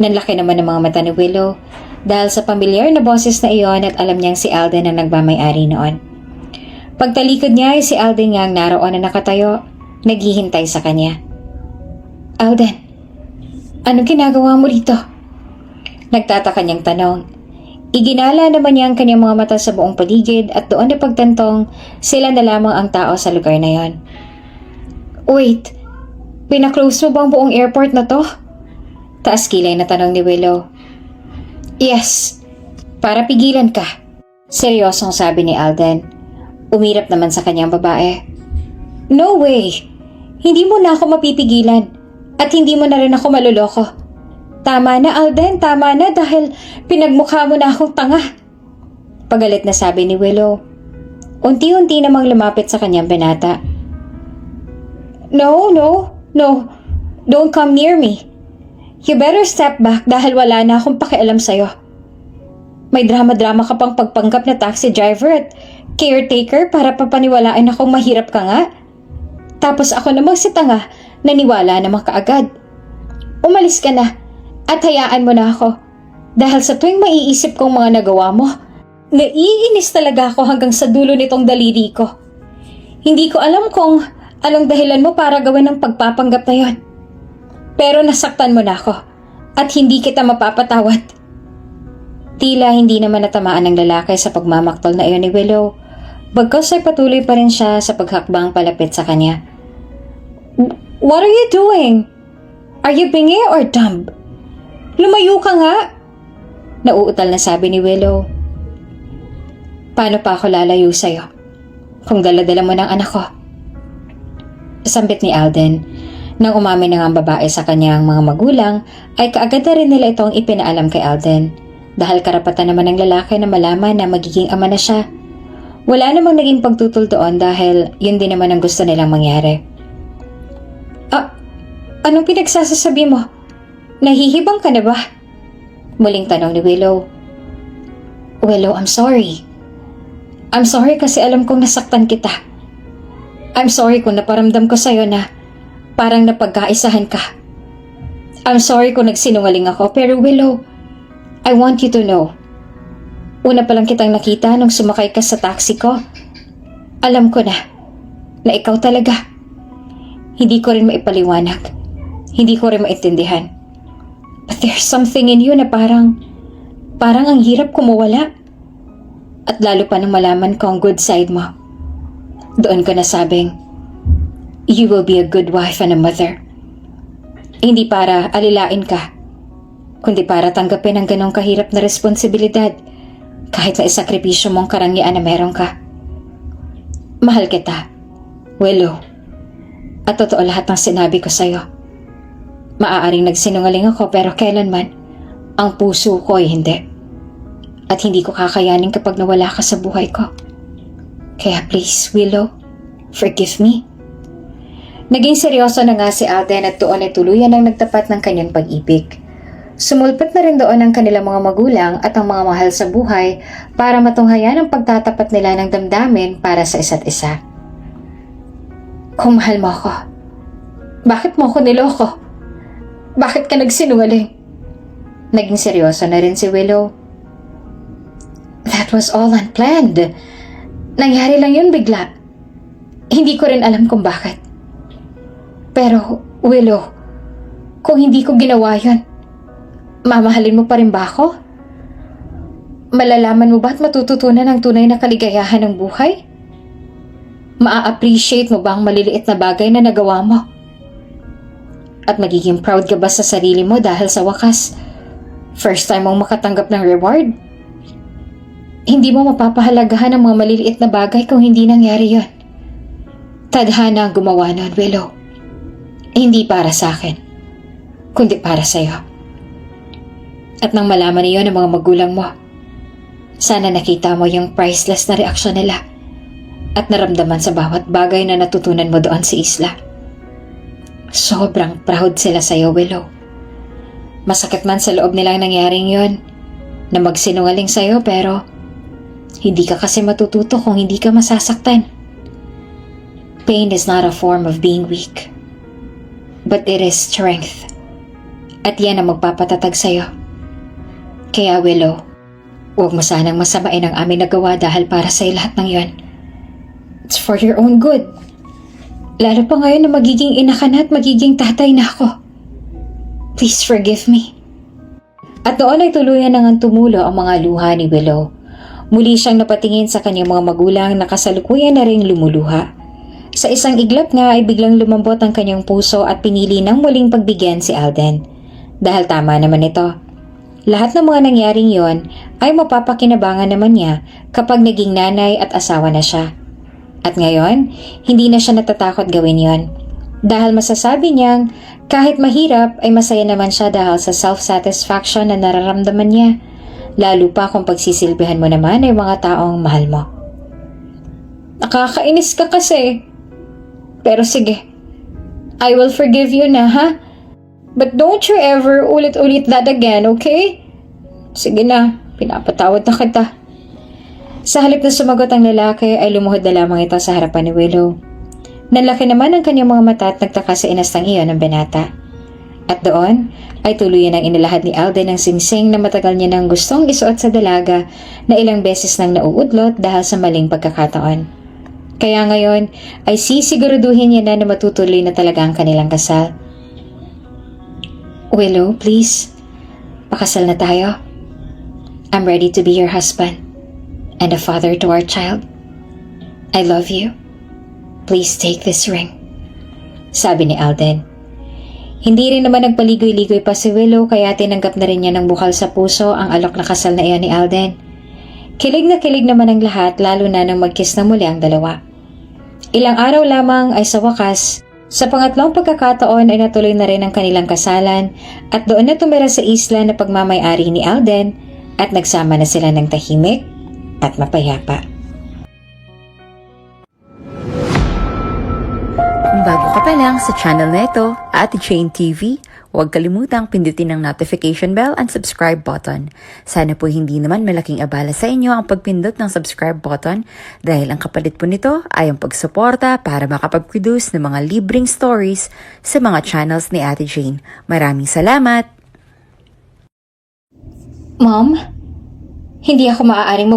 S1: Nanlaki naman ang mga mata ni Willow dahil sa pamilyar na boses na iyon at alam niyang si Alden ang nagmamay-ari noon. Pagtalikod niya ay si Alden nga ang naroon na nakatayo, naghihintay sa kanya. "Alden, anong ginagawa mo rito?" Nagtataka niyang tanong. Iginala naman niya ang kanyang mga mata sa buong paligid at doon na pagtantong sila na lamang ang tao sa lugar na yon. "Wait, pinaklose mo ba ang buong airport na to?" Taas kilay na tanong ni Willow. "Yes, para pigilan ka," seryosong sabi ni Alden. Umirap naman sa kanyang babae. "No way! Hindi mo na ako mapipigilan. At hindi mo na rin ako maluloko. Tama na, Alden, tama na dahil pinagmukha mo na akong tanga." Pagalit na sabi ni Willow. Unti-unti namang lumapit sa kanyang binata. No, don't come near me. You better step back dahil wala na akong pakialam sa'yo. May drama-drama ka pang pagpanggap na taxi driver at caretaker para papaniwalain akong mahirap ka nga. Tapos ako namang si tanga, naniwala naman kaagad. Umalis ka na at hayaan mo na ako. Dahil sa tuwing maiisip kong mga nagawa mo, naiinis talaga ako hanggang sa dulo nitong daliri ko. Hindi ko alam kung anong dahilan mo para gawin ang pagpapanggap na yon. Pero nasaktan mo na ako at hindi kita mapapatawad. Tila hindi naman natamaan ng lalaki sa pagmamaktol na iyon ni Willow. Bagkus ay patuloy pa rin siya sa paghakbang palapit sa kanya. "What are you doing? Are you bingi or dumb? Lumayo ka nga!" Nauutal na sabi ni Willow. "Paano pa ako lalayo sa'yo kung dala-dala mo ng anak ko?" Sambit ni Alden. Nang umamin na ang babae sa kanyang mga magulang, ay kaagad na rin nila itong ipinaalam kay Alden. Dahil karapatan naman ng lalaki na malaman na magiging ama na siya. Wala namang naging pagtutol doon dahil yun din naman ang gusto nilang mangyari. Anong pinagsasasabi mo? Nahihibang ka na ba?" Muling tanong ni Willow. "Willow, I'm sorry. I'm sorry kasi alam kong nasaktan kita. I'm sorry kung naparamdam ko sa'yo na parang napagkaisahan ka. I'm sorry kung nagsinungaling ako, pero Willow, I want you to know. Una pa lang kitang nakita nung sumakay ka sa taxi ko. Alam ko na ikaw talaga. Hindi ko rin maipaliwanag. Hindi ko rin maintindihan. But there's something in you na parang ang hirap kumawala. At lalo pa nang malaman ko ang good side mo. Doon ko nasabing, you will be a good wife and a mother. Hindi para alilain ka, kundi para tanggapin ang ganong kahirap na responsibilidad kahit na isakripisyo mong karangyaan na meron ka. Mahal kita, Willow. At totoo lahat ng sinabi ko sa'yo. Maaaring nagsinungaling ako pero kailanman ang puso ko ay hindi. At hindi ko kakayanin kapag nawala ka sa buhay ko. Kaya please, Willow, forgive me." Naging seryoso na nga si Alden at doon ay tuluyan ang nagtapat ng kanyang pag-ibig. Sumulpot na rin doon ang kanilang mga magulang at ang mga mahal sa buhay para matunghayan ang pagtatapat nila ng damdamin para sa isa't isa. "Kung mahal mo ako, bakit mo ako niloko? Bakit ka nagsinungaling?" Naging seryoso na rin si Willow. "That was all unplanned. Nangyari lang yun bigla. Hindi ko rin alam kung bakit. Pero, Willow, kung hindi ko ginawa yun, mamahalin mo pa rin ba ako? Malalaman mo ba at matututunan ang tunay na kaligayahan ng buhay? Maa-appreciate mo ba ang maliliit na bagay na nagawa mo? At magiging proud ka ba sa sarili mo dahil sa wakas, First time mong makatanggap ng reward? Hindi mo mapapahalagahan ang mga maliliit na bagay kung hindi nangyari yon. Tadhana ang gumawa nun, Willow. Hindi para sa akin, kundi para sa'yo. At nang malaman niyo ng mga magulang mo, sana nakita mo yung priceless na reaksyon nila at naramdaman sa bawat bagay na natutunan mo doon sa isla. Sobrang proud sila sa'yo, Willow. Masakit man sa loob nilang nangyaring yon, na magsinungaling sa'yo, pero hindi ka kasi matututo kung hindi ka masasaktan. Pain is not a form of being weak, but it is strength. At yan ang magpapatatag sa'yo. Kaya Willow, huwag mo sanang masamain ang aming nagawa dahil para sa'yo lahat ng yon. It's for your own good. Lalo pa ngayon na magiging ina ka na at magiging tatay na ako. Please forgive me. At noon ay tuluyan nang tumulo ang mga luha ni Willow. Muli siyang napatingin sa kanyang mga magulang na kasalukuyan na ring lumuluha. Sa isang iglap nga ay biglang lumambot ang kanyang puso at pinili ng muling pagbigyan si Alden. Dahil tama naman ito. Lahat ng mga nangyaring yon ay mapapakinabangan naman niya kapag naging nanay at asawa na siya. At ngayon, hindi na siya natatakot gawin yon. Dahil masasabi niyang kahit mahirap ay masaya naman siya dahil sa self-satisfaction na nararamdaman niya. Lalo pa kung pagsisilbihan mo naman ay mga taong mahal mo. Nakakainis ka kasi. Pero sige, I will forgive you na, ha? But don't you ever ulit-ulit that again, okay? Sige na, pinapatawad na kita. Sa halip na sumagot ang lalaki ay lumuhod na lamang ito sa harapan ni Willow. Nanlaki naman ang kanyang mga mata at nagtaka sa inastang iyon ng binata. At doon ay tuluyan ang inilahad ni Alden ang singsing na matagal niya nang gustong isuot sa dalaga na ilang beses nang nauudlot dahil sa maling pagkakataon. Kaya ngayon ay sisiguraduhin niya na matutuloy na talaga ang kanilang kasal. Willow, please, pakasal na tayo. I'm ready to be your husband and a father to our child. I love you. Please take this ring, sabi ni Alden. Hindi rin naman nagpaligoy-ligoy pa si Willow kaya tinanggap na rin niya ng bukal sa puso ang alok na kasal na iyon ni Alden. Kilig na kilig naman ang lahat lalo na nang mag-kiss na muli ang dalawa. Ilang araw lamang ay sa wakas, sa pangatlong pagkakataon ay natuloy na rin ang kanilang kasalan at doon na tumira sa isla na pagmamay-ari ni Alden at nagsama na sila ng tahimik at mapayapa.
S2: Kung bago ka pa lang sa channel na ito, Ate Jane TV, huwag kalimutang pindutin ang notification bell and subscribe button. Sana po hindi naman malaking abala sa inyo ang pagpindot ng subscribe button dahil ang kapalit po nito ay ang pagsuporta para makapag-produce ng mga libreng stories sa mga channels ni Ate Jane. Maraming salamat!
S1: Mom, hindi ako maaaring